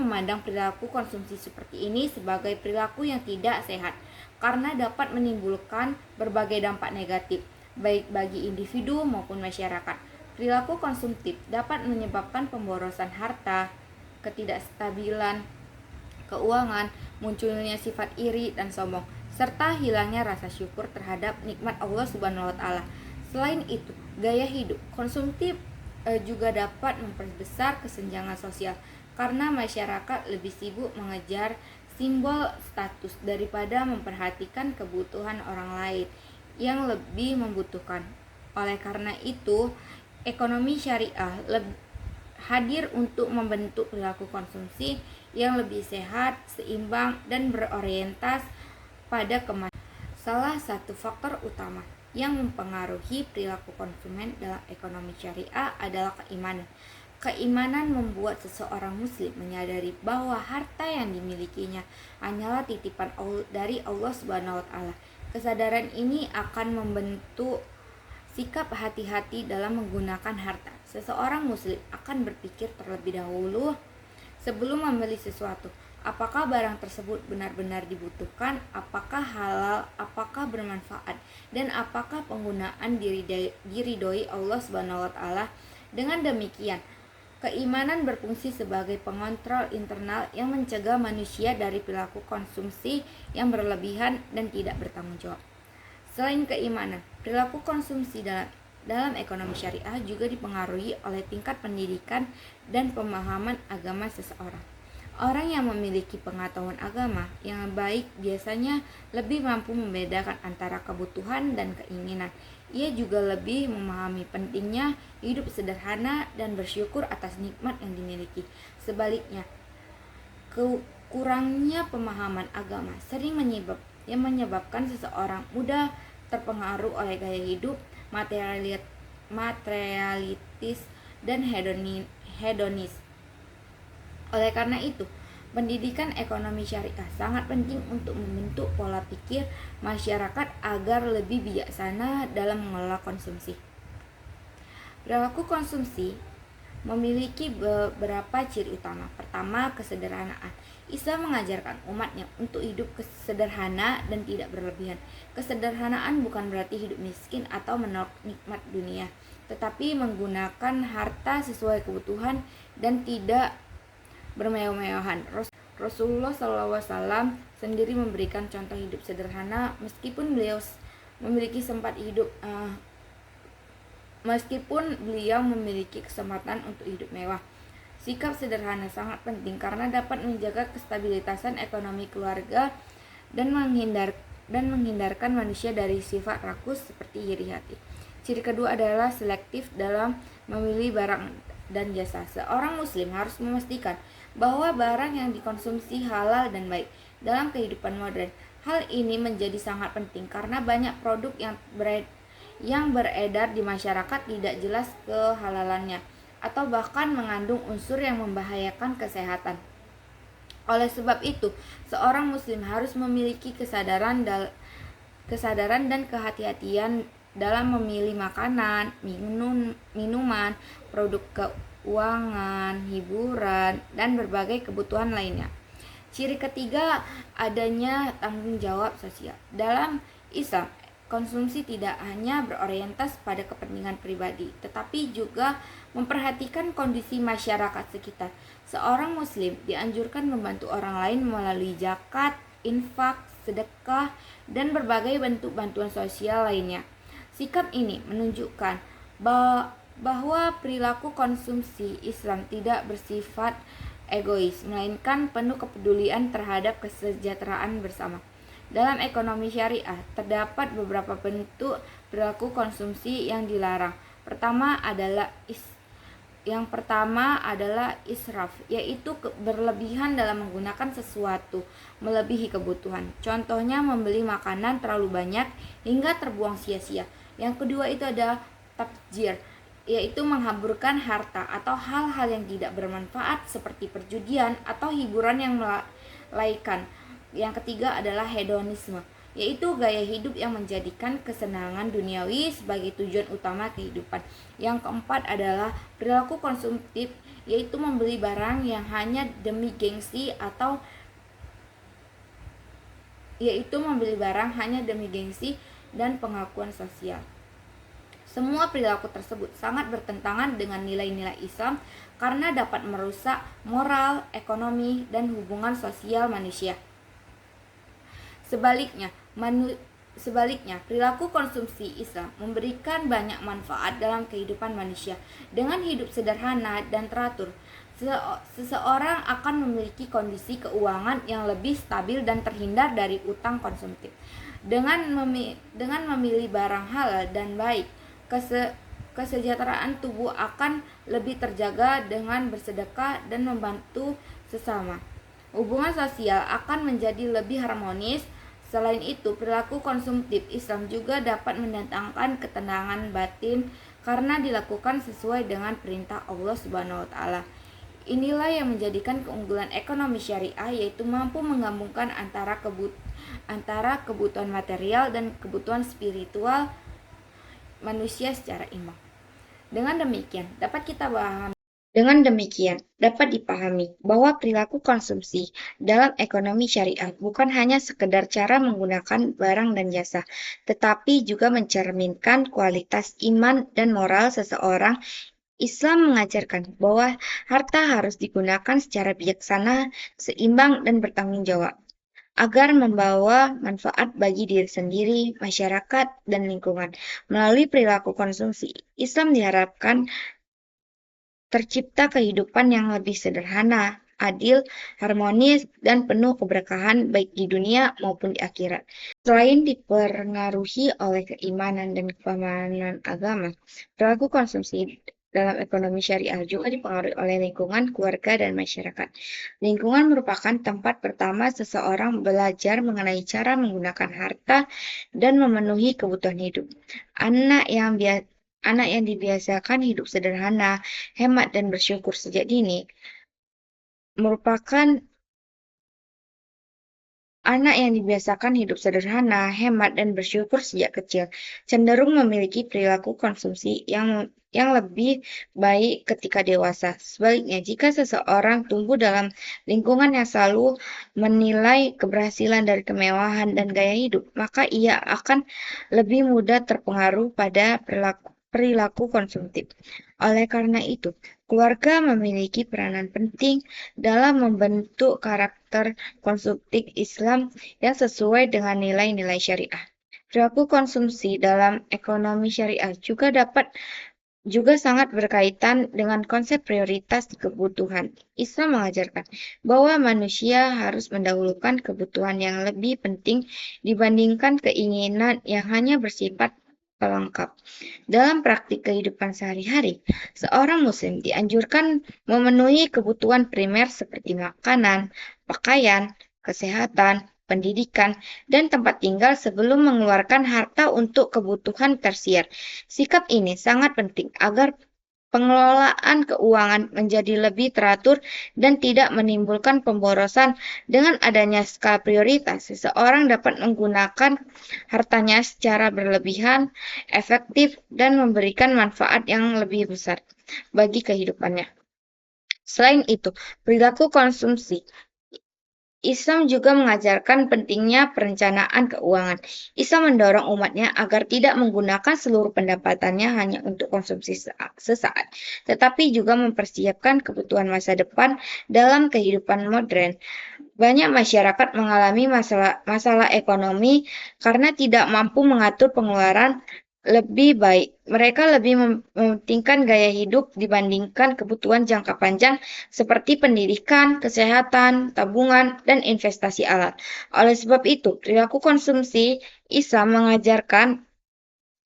memandang perilaku konsumsi seperti ini sebagai perilaku yang tidak sehat karena dapat menimbulkan berbagai dampak negatif baik bagi individu maupun masyarakat. Perilaku konsumtif dapat menyebabkan pemborosan harta, ketidakstabilan keuangan, munculnya sifat iri dan sombong, serta hilangnya rasa syukur terhadap nikmat Allah Subhanahu wa taala. Selain itu, gaya hidup konsumtif juga dapat memperbesar kesenjangan sosial karena masyarakat lebih sibuk mengejar simbol status daripada memperhatikan kebutuhan orang lain yang lebih membutuhkan. Oleh karena itu, ekonomi syariah hadir untuk membentuk perilaku konsumsi yang lebih sehat, seimbang, dan berorientasi pada kemaslahatan. Salah satu faktor utama yang mempengaruhi perilaku konsumen dalam ekonomi syariah adalah keimanan. Keimanan membuat seseorang muslim menyadari bahwa harta yang dimilikinya hanyalah titipan dari Allah Subhanahu wa taala. Kesadaran ini akan membentuk sikap hati-hati dalam menggunakan harta. Seseorang muslim akan berpikir terlebih dahulu sebelum membeli sesuatu. Apakah barang tersebut benar-benar dibutuhkan, apakah halal, apakah bermanfaat, dan apakah penggunaan diridhoi Allah Subhanahu wa taala. Dengan demikian, keimanan berfungsi sebagai pengontrol internal yang mencegah manusia dari perilaku konsumsi yang berlebihan dan tidak bertanggung jawab. Selain keimanan, perilaku konsumsi dalam ekonomi syariah juga dipengaruhi oleh tingkat pendidikan dan pemahaman agama seseorang. Orang yang memiliki pengetahuan agama yang baik biasanya lebih mampu membedakan antara kebutuhan dan keinginan. Ia juga lebih memahami pentingnya hidup sederhana dan bersyukur atas nikmat yang dimiliki. Sebaliknya, kurangnya pemahaman agama sering menyebabkan seseorang mudah terpengaruh oleh gaya hidup materialistis dan hedonis. Oleh karena itu, pendidikan ekonomi syariah sangat penting untuk membentuk pola pikir masyarakat agar lebih bijaksana dalam mengelola konsumsi. Perilaku konsumsi memiliki beberapa ciri utama. Pertama, kesederhanaan. Islam mengajarkan umatnya untuk hidup sederhana dan tidak berlebihan. Kesederhanaan bukan berarti hidup miskin atau menolak nikmat dunia, tetapi menggunakan harta sesuai kebutuhan dan tidak bermewah-mewahan. Rasulullah SAW sendiri memberikan contoh hidup sederhana meskipun beliau memiliki kesempatan untuk hidup mewah. Sikap sederhana sangat penting karena dapat menjaga kestabilitasan ekonomi keluarga dan menghindarkan manusia dari sifat rakus seperti iri hati. Ciri kedua adalah selektif dalam memilih barang dan jasa. Seorang muslim harus memastikan bahwa barang yang dikonsumsi halal dan baik dalam kehidupan modern. Hal ini menjadi sangat penting karena banyak produk yang beredar di masyarakat tidak jelas kehalalannya atau bahkan mengandung unsur yang membahayakan kesehatan. Oleh sebab itu, seorang muslim harus memiliki kesadaran dan kehati-hatian dalam memilih makanan, minuman, produk keuangan, hiburan, dan berbagai kebutuhan lainnya. Ciri ketiga, adanya tanggung jawab sosial. Dalam Islam, konsumsi tidak hanya berorientasi pada kepentingan pribadi, tetapi juga memperhatikan kondisi masyarakat sekitar. Seorang muslim dianjurkan membantu orang lain melalui zakat, infak, sedekah, dan berbagai bentuk bantuan sosial lainnya. Sikap ini menunjukkan bahwa perilaku konsumsi Islam tidak bersifat egois, melainkan penuh kepedulian terhadap kesejahteraan bersama. Dalam ekonomi syariah, terdapat beberapa bentuk perilaku konsumsi yang dilarang. Yang pertama adalah israf, yaitu berlebihan dalam menggunakan sesuatu melebihi kebutuhan. Contohnya membeli makanan terlalu banyak hingga terbuang sia-sia. Yang kedua itu ada tabdzir, yaitu menghamburkan harta atau hal-hal yang tidak bermanfaat seperti perjudian atau hiburan yang melalaikan. Yang ketiga adalah hedonisme, yaitu gaya hidup yang menjadikan kesenangan duniawi sebagai tujuan utama kehidupan. Yang keempat adalah perilaku konsumtif, yaitu membeli barang yang hanya demi gengsi dan pengakuan sosial. Semua perilaku tersebut sangat bertentangan dengan nilai-nilai Islam karena dapat merusak moral, ekonomi, dan hubungan sosial manusia. Sebaliknya, perilaku konsumsi Islam memberikan banyak manfaat dalam kehidupan manusia. Dengan hidup sederhana dan teratur, seseorang akan memiliki kondisi keuangan yang lebih stabil dan terhindar dari utang konsumtif. Dengan memilih barang halal dan baik, kesejahteraan tubuh akan lebih terjaga. Dengan bersedekah dan membantu sesama, hubungan sosial akan menjadi lebih harmonis. Selain itu, perilaku konsumtif Islam juga dapat mendatangkan ketenangan batin karena dilakukan sesuai dengan perintah Allah Subhanahu wa taala. Inilah yang menjadikan keunggulan ekonomi syariah, yaitu mampu menggabungkan antara kebutuhan material dan kebutuhan spiritual manusia secara imbang. Dengan demikian, dapat dipahami bahwa perilaku konsumsi dalam ekonomi syariah bukan hanya sekedar cara menggunakan barang dan jasa, tetapi juga mencerminkan kualitas iman dan moral seseorang. Islam mengajarkan bahwa harta harus digunakan secara bijaksana, seimbang, dan bertanggung jawab, agar membawa manfaat bagi diri sendiri, masyarakat, dan lingkungan. Melalui perilaku konsumsi, Islam diharapkan tercipta kehidupan yang lebih sederhana, adil, harmonis, dan penuh keberkahan baik di dunia maupun di akhirat. Selain dipengaruhi oleh keimanan dan pemahaman agama, perilaku konsumsi dalam ekonomi syariah juga dipengaruhi oleh lingkungan, keluarga, dan masyarakat. Lingkungan merupakan tempat pertama seseorang belajar mengenai cara menggunakan harta dan memenuhi kebutuhan hidup. Anak yang Anak yang dibiasakan hidup sederhana, hemat, dan bersyukur sejak dini merupakan Anak yang dibiasakan hidup sederhana, hemat, dan bersyukur sejak kecil cenderung memiliki perilaku konsumsi yang lebih baik ketika dewasa. Sebaliknya, jika seseorang tumbuh dalam lingkungan yang selalu menilai keberhasilan dari kemewahan dan gaya hidup, maka ia akan lebih mudah terpengaruh pada perilaku konsumtif. Oleh karena itu, keluarga memiliki peranan penting dalam membentuk karakter konsumtif Islam yang sesuai dengan nilai-nilai syariah. Perilaku konsumsi dalam ekonomi syariah juga sangat berkaitan dengan konsep prioritas kebutuhan. Islam mengajarkan bahwa manusia harus mendahulukan kebutuhan yang lebih penting dibandingkan keinginan yang hanya bersifat pelengkap. Dalam praktik kehidupan sehari-hari, seorang muslim dianjurkan memenuhi kebutuhan primer seperti makanan, pakaian, kesehatan, pendidikan, dan tempat tinggal sebelum mengeluarkan harta untuk kebutuhan tersier. Sikap ini sangat penting agar pengelolaan keuangan menjadi lebih teratur dan tidak menimbulkan pemborosan. Dengan adanya skala prioritas, seseorang dapat menggunakan hartanya secara berlebihan, efektif, dan memberikan manfaat yang lebih besar bagi kehidupannya. Selain itu, perilaku konsumsi Islam juga mengajarkan pentingnya perencanaan keuangan. Islam mendorong umatnya agar tidak menggunakan seluruh pendapatannya hanya untuk konsumsi sesaat, tetapi juga mempersiapkan kebutuhan masa depan dalam kehidupan modern. Banyak masyarakat mengalami masalah ekonomi karena tidak mampu mengatur pengeluaran lebih baik. Mereka lebih mementingkan gaya hidup dibandingkan kebutuhan jangka panjang seperti pendidikan, kesehatan, tabungan, dan investasi alat. Oleh sebab itu, perilaku konsumsi Islam mengajarkan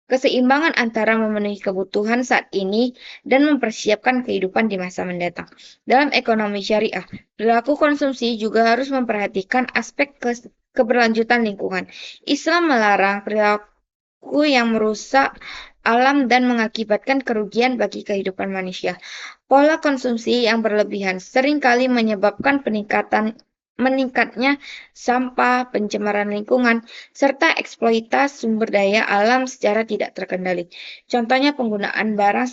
keseimbangan antara memenuhi kebutuhan saat ini dan mempersiapkan kehidupan di masa mendatang. Dalam ekonomi syariah, perilaku konsumsi juga harus memperhatikan aspek keberlanjutan lingkungan. Islam melarang perilaku yang merusak alam dan mengakibatkan kerugian bagi kehidupan manusia. Pola konsumsi yang berlebihan seringkali menyebabkan meningkatnya sampah, pencemaran lingkungan, serta eksploitasi sumber daya alam secara tidak terkendali. Contohnya penggunaan barang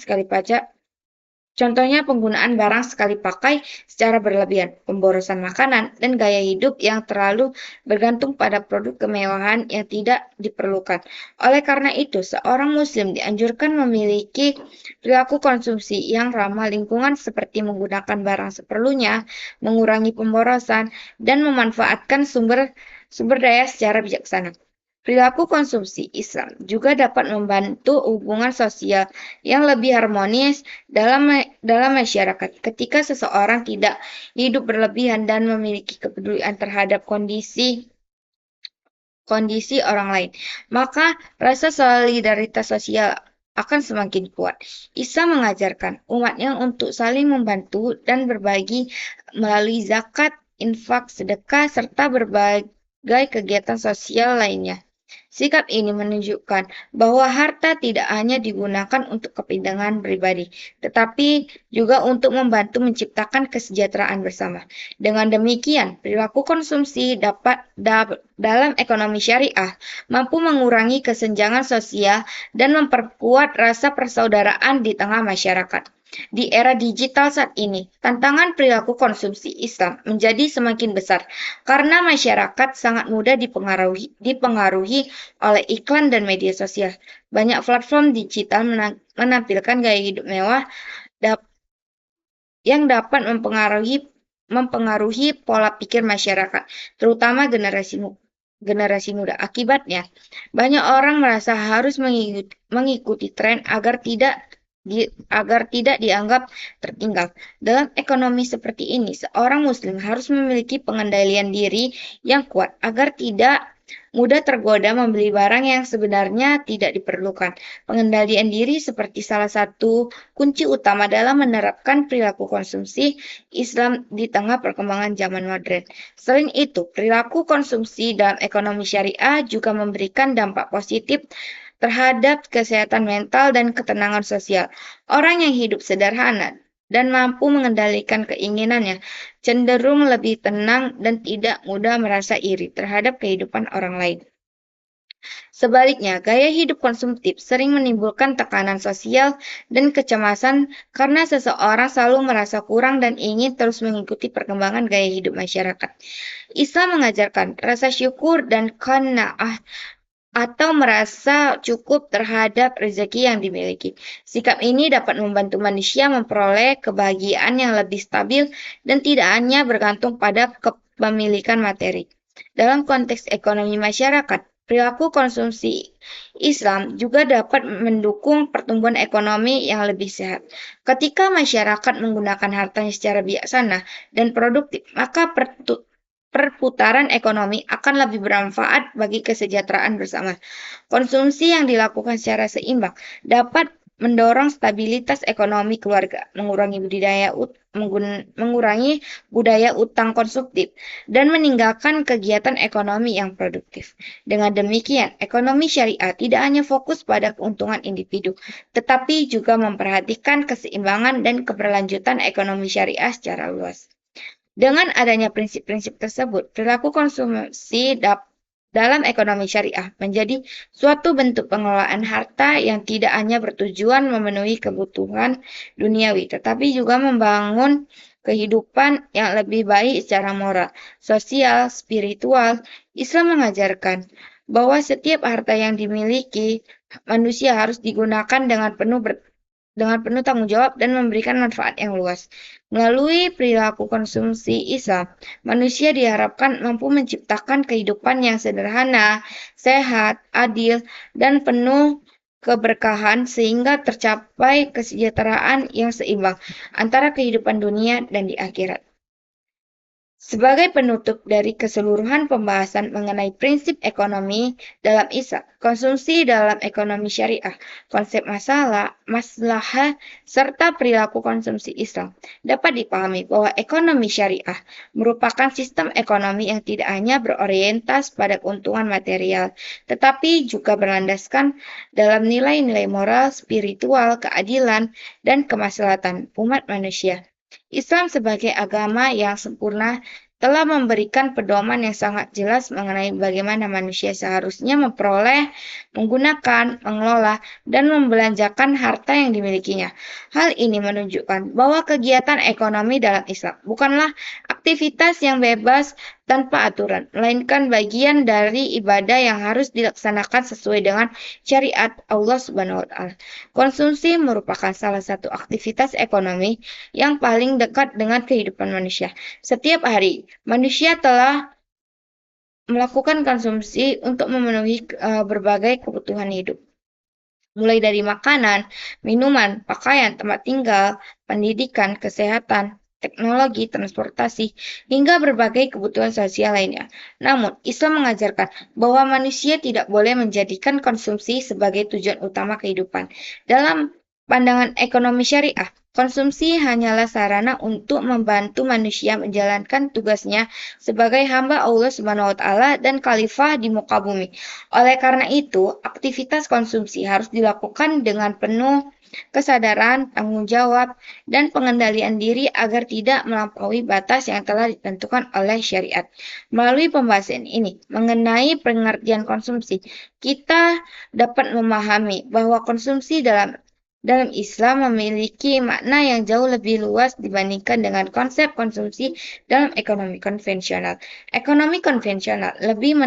sekali pakai secara berlebihan, pemborosan makanan, dan gaya hidup yang terlalu bergantung pada produk kemewahan yang tidak diperlukan. Oleh karena itu, seorang muslim dianjurkan memiliki perilaku konsumsi yang ramah lingkungan seperti menggunakan barang seperlunya, mengurangi pemborosan, dan memanfaatkan sumber daya secara bijaksana. Perilaku konsumsi Islam juga dapat membantu hubungan sosial yang lebih harmonis dalam masyarakat. Ketika seseorang tidak hidup berlebihan dan memiliki kepedulian terhadap kondisi orang lain, maka rasa solidaritas sosial akan semakin kuat. Islam mengajarkan umatnya untuk saling membantu dan berbagi melalui zakat, infak, sedekah, serta berbagai kegiatan sosial lainnya. Sikap ini menunjukkan bahwa harta tidak hanya digunakan untuk kepentingan pribadi, tetapi juga untuk membantu menciptakan kesejahteraan bersama. Dengan demikian, perilaku konsumsi dalam ekonomi syariah mampu mengurangi kesenjangan sosial dan memperkuat rasa persaudaraan di tengah masyarakat. Di era digital saat ini, tantangan perilaku konsumsi Islam menjadi semakin besar karena masyarakat sangat mudah dipengaruhi oleh iklan dan media sosial. Banyak platform digital menampilkan gaya hidup mewah yang dapat mempengaruhi pola pikir masyarakat, terutama generasi muda. Akibatnya, banyak orang merasa harus mengikuti tren agar tidak agar tidak dianggap tertinggal. Dalam ekonomi seperti ini, seorang muslim harus memiliki pengendalian diri yang kuat agar tidak mudah tergoda membeli barang yang sebenarnya tidak diperlukan. Pengendalian diri seperti salah satu kunci utama dalam menerapkan perilaku konsumsi Islam di tengah perkembangan zaman modern. Selain itu, perilaku konsumsi dalam ekonomi syariah juga memberikan dampak positif terhadap kesehatan mental dan ketenangan sosial. Orang yang hidup sederhana dan mampu mengendalikan keinginannya cenderung lebih tenang dan tidak mudah merasa iri terhadap kehidupan orang lain. Sebaliknya, gaya hidup konsumtif sering menimbulkan tekanan sosial dan kecemasan karena seseorang selalu merasa kurang dan ingin terus mengikuti perkembangan gaya hidup masyarakat. Islam mengajarkan rasa syukur dan qanaah atau merasa cukup terhadap rezeki yang dimiliki. Sikap ini dapat membantu manusia memperoleh kebahagiaan yang lebih stabil dan tidak hanya bergantung pada kepemilikan materi. Dalam konteks ekonomi masyarakat, perilaku konsumsi Islam juga dapat mendukung pertumbuhan ekonomi yang lebih sehat. Ketika masyarakat menggunakan hartanya secara bijaksana dan produktif, maka perputaran ekonomi akan lebih bermanfaat bagi kesejahteraan bersama. Konsumsi yang dilakukan secara seimbang dapat mendorong stabilitas ekonomi keluarga, mengurangi budaya utang konsumtif, dan meninggalkan kegiatan ekonomi yang produktif. Dengan demikian, ekonomi syariah tidak hanya fokus pada keuntungan individu, tetapi juga memperhatikan keseimbangan dan keberlanjutan ekonomi syariah secara luas. Dengan adanya prinsip-prinsip tersebut, perilaku konsumsi dalam ekonomi syariah menjadi suatu bentuk pengelolaan harta yang tidak hanya bertujuan memenuhi kebutuhan duniawi, tetapi juga membangun kehidupan yang lebih baik secara moral, sosial, spiritual. Islam mengajarkan bahwa setiap harta yang dimiliki manusia harus digunakan dengan penuh tanggung jawab dan memberikan manfaat yang luas. Melalui perilaku konsumsi Islam, manusia diharapkan mampu menciptakan kehidupan yang sederhana, sehat, adil, dan penuh keberkahan sehingga tercapai kesejahteraan yang seimbang antara kehidupan dunia dan di akhirat. Sebagai penutup dari keseluruhan pembahasan mengenai prinsip ekonomi dalam Islam, konsumsi dalam ekonomi syariah, konsep maslahah, serta perilaku konsumsi Islam, dapat dipahami bahwa ekonomi syariah merupakan sistem ekonomi yang tidak hanya berorientasi pada keuntungan material, tetapi juga berlandaskan dalam nilai-nilai moral, spiritual, keadilan, dan kemaslahatan umat manusia. Islam sebagai agama yang sempurna telah memberikan pedoman yang sangat jelas mengenai bagaimana manusia seharusnya memperoleh, menggunakan, mengelola, dan membelanjakan harta yang dimilikinya. Hal ini menunjukkan bahwa kegiatan ekonomi dalam Islam bukanlah aktivitas yang bebas tanpa aturan, melainkan bagian dari ibadah yang harus dilaksanakan sesuai dengan syariat Allah Subhanahu wa taala. Konsumsi merupakan salah satu aktivitas ekonomi yang paling dekat dengan kehidupan manusia. Setiap hari, manusia telah melakukan konsumsi untuk memenuhi berbagai kebutuhan hidup. Mulai dari makanan, minuman, pakaian, tempat tinggal, pendidikan, kesehatan, teknologi, transportasi, hingga berbagai kebutuhan sosial lainnya. Namun, Islam mengajarkan bahwa manusia tidak boleh menjadikan konsumsi sebagai tujuan utama kehidupan. Dalam pandangan ekonomi syariah, konsumsi hanyalah sarana untuk membantu manusia menjalankan tugasnya sebagai hamba Allah Subhanahu wa taala dan khalifah di muka bumi. Oleh karena itu, aktivitas konsumsi harus dilakukan dengan penuh kesadaran, tanggung jawab, dan pengendalian diri agar tidak melampaui batas yang telah ditentukan oleh syariat. Melalui pembahasan ini mengenai pengertian konsumsi, kita dapat memahami bahwa konsumsi dalam Islam memiliki makna yang jauh lebih luas dibandingkan dengan konsep konsumsi dalam ekonomi konvensional. Ekonomi konvensional lebih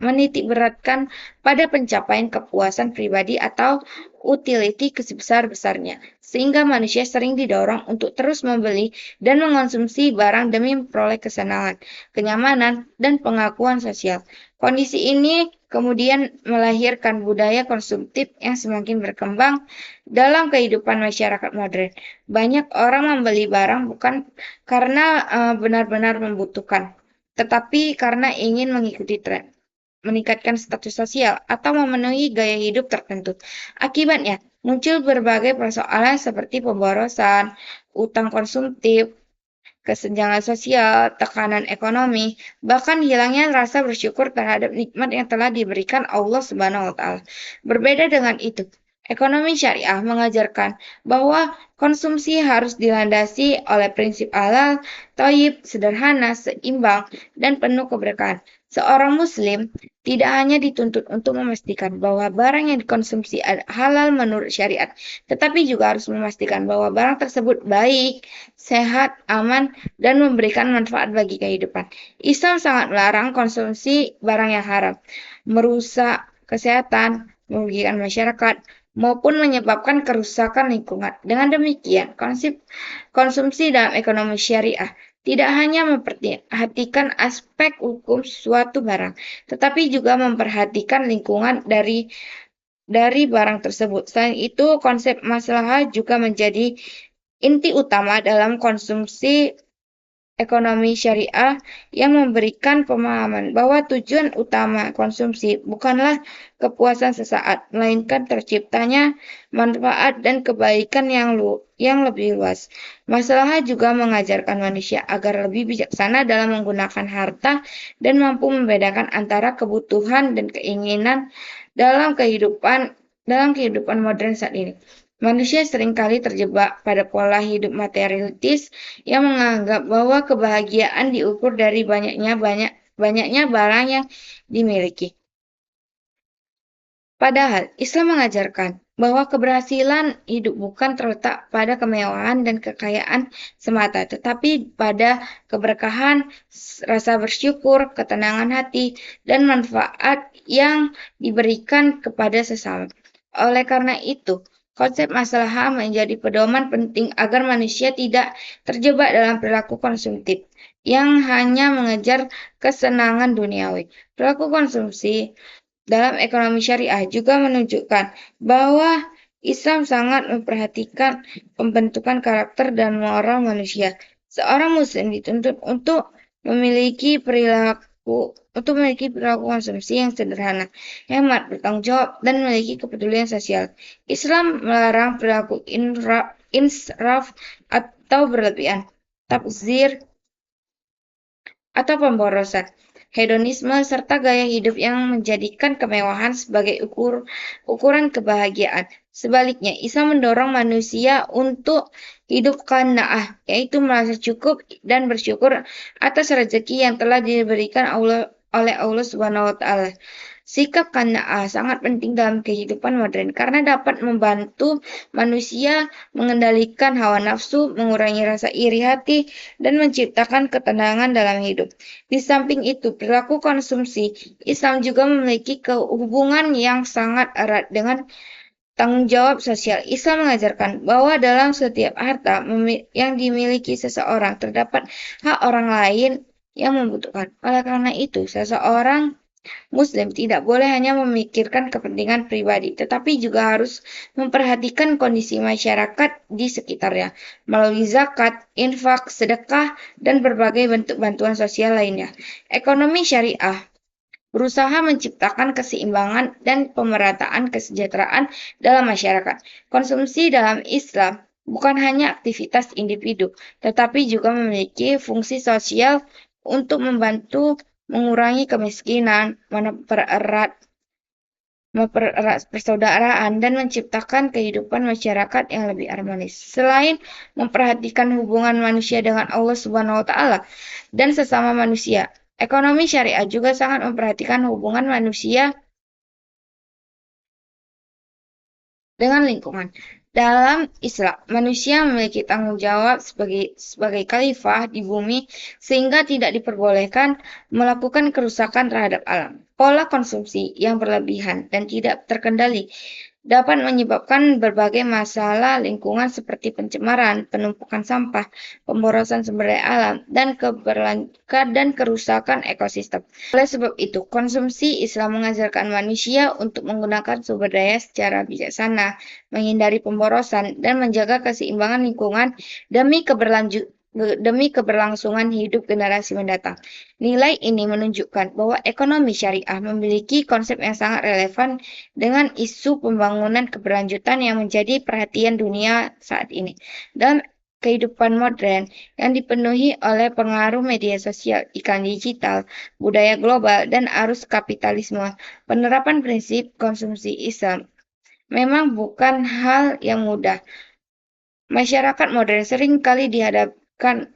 menitikberatkan pada pencapaian kepuasan pribadi atau utility sebesar-besarnya, sehingga manusia sering didorong untuk terus membeli dan mengonsumsi barang demi memperoleh kesenangan, kenyamanan, dan pengakuan sosial. Kondisi ini kemudian melahirkan budaya konsumtif yang semakin berkembang dalam kehidupan masyarakat modern. Banyak orang membeli barang bukan karena benar-benar membutuhkan, tetapi karena ingin mengikuti tren, meningkatkan status sosial, atau memenuhi gaya hidup tertentu. Akibatnya, muncul berbagai persoalan seperti pemborosan, utang konsumtif, kesenjangan sosial, tekanan ekonomi, bahkan hilangnya rasa bersyukur terhadap nikmat yang telah diberikan Allah Subhanahu wa Ta'ala. Berbeda dengan itu, ekonomi syariah mengajarkan bahwa konsumsi harus dilandasi oleh prinsip halal, thayyib, sederhana, seimbang, dan penuh keberkahan. Seorang muslim tidak hanya dituntut untuk memastikan bahwa barang yang dikonsumsi halal menurut syariat, tetapi juga harus memastikan bahwa barang tersebut baik, sehat, aman, dan memberikan manfaat bagi kehidupan. Islam sangat melarang konsumsi barang yang haram, merusak kesehatan, merugikan masyarakat, maupun menyebabkan kerusakan lingkungan. Dengan demikian, konsep konsumsi dalam ekonomi syariah tidak hanya memperhatikan aspek hukum suatu barang, tetapi juga memperhatikan lingkungan dari barang tersebut. Selain itu, konsep maslahah juga menjadi inti utama dalam konsumsi ekonomi syariah yang memberikan pemahaman bahwa tujuan utama konsumsi bukanlah kepuasan sesaat, melainkan terciptanya manfaat dan kebaikan yang lebih luas. Masalah juga mengajarkan manusia agar lebih bijaksana dalam menggunakan harta dan mampu membedakan antara kebutuhan dan keinginan dalam kehidupan modern saat ini. Manusia seringkali terjebak pada pola hidup materialistis yang menganggap bahwa kebahagiaan diukur dari banyaknya barang yang dimiliki. Padahal Islam mengajarkan bahwa keberhasilan hidup bukan terletak pada kemewahan dan kekayaan semata, tetapi pada keberkahan, rasa bersyukur, ketenangan hati, dan manfaat yang diberikan kepada sesama. Oleh karena itu, konsep maslahah menjadi pedoman penting agar manusia tidak terjebak dalam perilaku konsumtif yang hanya mengejar kesenangan duniawi. Perilaku konsumsi dalam ekonomi syariah juga menunjukkan bahwa Islam sangat memperhatikan pembentukan karakter dan moral manusia. Seorang muslim dituntut untuk memiliki perilaku konsumsi yang sederhana, hemat, bertanggung jawab, dan memiliki kepedulian sosial. Islam melarang perilaku insraf atau berlebihan, tabzir, atau pemborosan, hedonisme, serta gaya hidup yang menjadikan kemewahan sebagai ukuran kebahagiaan. Sebaliknya, Islam mendorong manusia untuk hidup qanaah, yaitu merasa cukup dan bersyukur atas rezeki yang telah diberikan oleh Allah Subhanahu wa Ta'ala. Sikap qanaah sangat penting dalam kehidupan modern karena dapat membantu manusia mengendalikan hawa nafsu, mengurangi rasa iri hati, dan menciptakan ketenangan dalam hidup. Di samping itu, perilaku konsumsi Islam juga memiliki hubungan yang sangat erat dengan tanggung jawab sosial. Islam mengajarkan bahwa dalam setiap harta yang dimiliki seseorang terdapat hak orang lain yang membutuhkan. Oleh karena itu, seseorang Muslim tidak boleh hanya memikirkan kepentingan pribadi, tetapi juga harus memperhatikan kondisi masyarakat di sekitarnya melalui zakat, infak, sedekah, dan berbagai bentuk bantuan sosial lainnya. Ekonomi syariah berusaha menciptakan keseimbangan dan pemerataan kesejahteraan dalam masyarakat. Konsumsi dalam Islam bukan hanya aktivitas individu, tetapi juga memiliki fungsi sosial untuk membantu mengurangi kemiskinan, mempererat persaudaraan, dan menciptakan kehidupan masyarakat yang lebih harmonis. Selain memperhatikan hubungan manusia dengan Allah Subhanahu wa Ta'ala dan sesama manusia, ekonomi syariah juga sangat memperhatikan hubungan manusia dengan lingkungan. Dalam Islam, manusia memiliki tanggung jawab sebagai khalifah di bumi sehingga tidak diperbolehkan melakukan kerusakan terhadap alam. Pola konsumsi yang berlebihan dan tidak terkendali dapat menyebabkan berbagai masalah lingkungan seperti pencemaran, penumpukan sampah, pemborosan sumber daya alam, dan kerusakan ekosistem. Oleh sebab itu, konsumsi Islam mengajarkan manusia untuk menggunakan sumber daya secara bijaksana, menghindari pemborosan, dan menjaga keseimbangan lingkungan demi keberlangsungan hidup generasi mendatang. Nilai ini menunjukkan bahwa ekonomi syariah memiliki konsep yang sangat relevan dengan isu pembangunan keberlanjutan yang menjadi perhatian dunia saat ini. Dalam kehidupan modern yang dipenuhi oleh pengaruh media sosial, iklan digital, budaya global, dan arus kapitalisme, penerapan prinsip konsumsi Islam memang bukan hal yang mudah. Masyarakat modern sering kali dihadapkan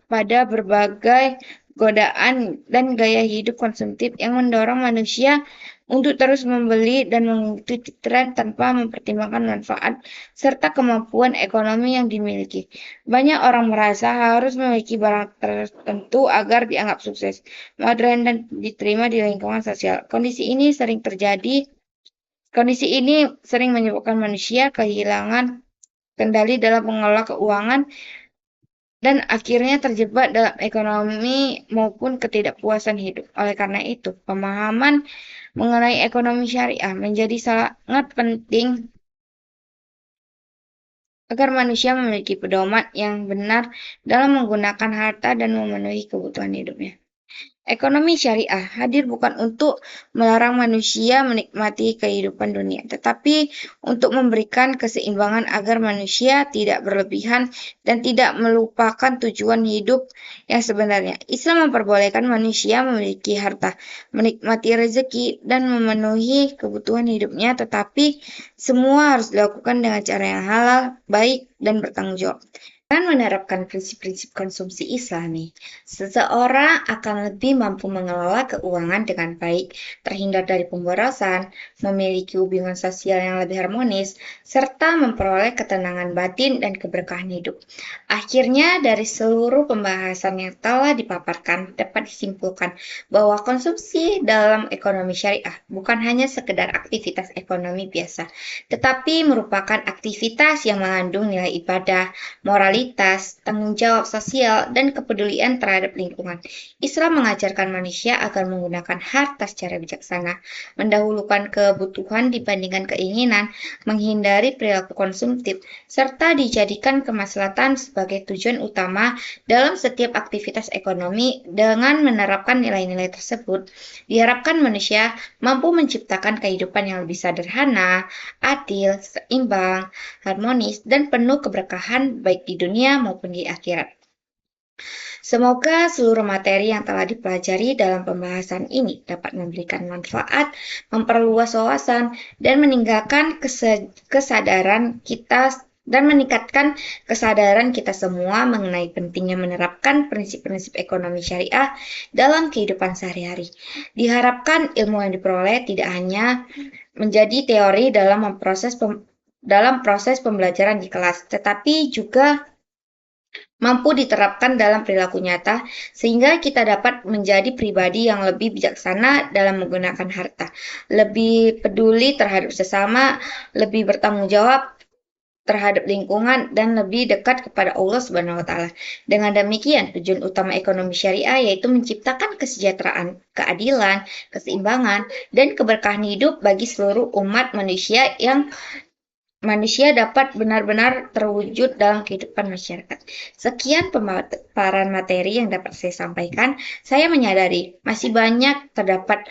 pada berbagai godaan dan gaya hidup konsumtif yang mendorong manusia untuk terus membeli dan mengikuti tren tanpa mempertimbangkan manfaat serta kemampuan ekonomi yang dimiliki. Banyak orang merasa harus memiliki barang tertentu agar dianggap sukses, modern, dan diterima di lingkungan sosial. Kondisi ini sering menyebabkan manusia kehilangan kendali dalam mengelola keuangan dan akhirnya terjebak dalam ekonomi maupun ketidakpuasan hidup. Oleh karena itu, pemahaman mengenai ekonomi syariah menjadi sangat penting agar manusia memiliki pedoman yang benar dalam menggunakan harta dan memenuhi kebutuhan hidupnya. Ekonomi syariah hadir bukan untuk melarang manusia menikmati kehidupan dunia, tetapi untuk memberikan keseimbangan agar manusia tidak berlebihan dan tidak melupakan tujuan hidup yang sebenarnya. Islam memperbolehkan manusia memiliki harta, menikmati rezeki, dan memenuhi kebutuhan hidupnya, tetapi semua harus dilakukan dengan cara yang halal, baik, dan bertanggung jawab. Dengan menerapkan prinsip-prinsip konsumsi Islami, seseorang akan lebih mampu mengelola keuangan dengan baik, terhindar dari pemborosan, memiliki hubungan sosial yang lebih harmonis, serta memperoleh ketenangan batin dan keberkahan hidup. Akhirnya, dari seluruh pembahasan yang telah dipaparkan, dapat disimpulkan bahwa konsumsi dalam ekonomi syariah bukan hanya sekedar aktivitas ekonomi biasa, tetapi merupakan aktivitas yang mengandung nilai ibadah, moralitas, tanggung jawab sosial, dan kepedulian terhadap lingkungan. Islam mengajarkan manusia agar menggunakan harta secara bijaksana, mendahulukan kebutuhan dibandingkan keinginan, menghindari perilaku konsumtif, serta dijadikan kemaslahatan sebagai tujuan utama dalam setiap aktivitas ekonomi. Dengan menerapkan nilai-nilai tersebut, diharapkan manusia mampu menciptakan kehidupan yang lebih sederhana, adil, seimbang, harmonis, dan penuh keberkahan baik di dunia maupun di akhirat. Semoga seluruh materi yang telah dipelajari dalam pembahasan ini dapat memberikan manfaat, memperluas wawasan, dan meningkatkan kesadaran kita semua mengenai pentingnya menerapkan prinsip-prinsip ekonomi syariah dalam kehidupan sehari-hari. Diharapkan ilmu yang diperoleh tidak hanya menjadi teori dalam proses pembelajaran di kelas, tetapi juga mampu diterapkan dalam perilaku nyata, sehingga kita dapat menjadi pribadi yang lebih bijaksana dalam menggunakan harta, lebih peduli terhadap sesama, lebih bertanggung jawab terhadap lingkungan, dan lebih dekat kepada Allah Subhanahu wa Ta'ala. Dengan demikian, tujuan utama ekonomi syariah yaitu menciptakan kesejahteraan, keadilan, keseimbangan, dan keberkahan hidup bagi seluruh umat manusia yang dapat benar-benar terwujud dalam kehidupan masyarakat. Sekian pemaparan materi yang dapat saya sampaikan. Saya menyadari masih banyak terdapat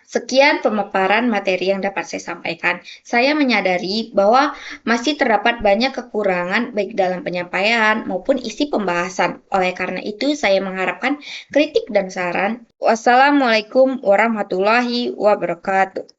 Sekian pemaparan materi yang dapat saya sampaikan. Saya menyadari bahwa masih terdapat banyak kekurangan baik dalam penyampaian maupun isi pembahasan. Oleh karena itu, saya mengharapkan kritik dan saran. Wassalamualaikum warahmatullahi wabarakatuh.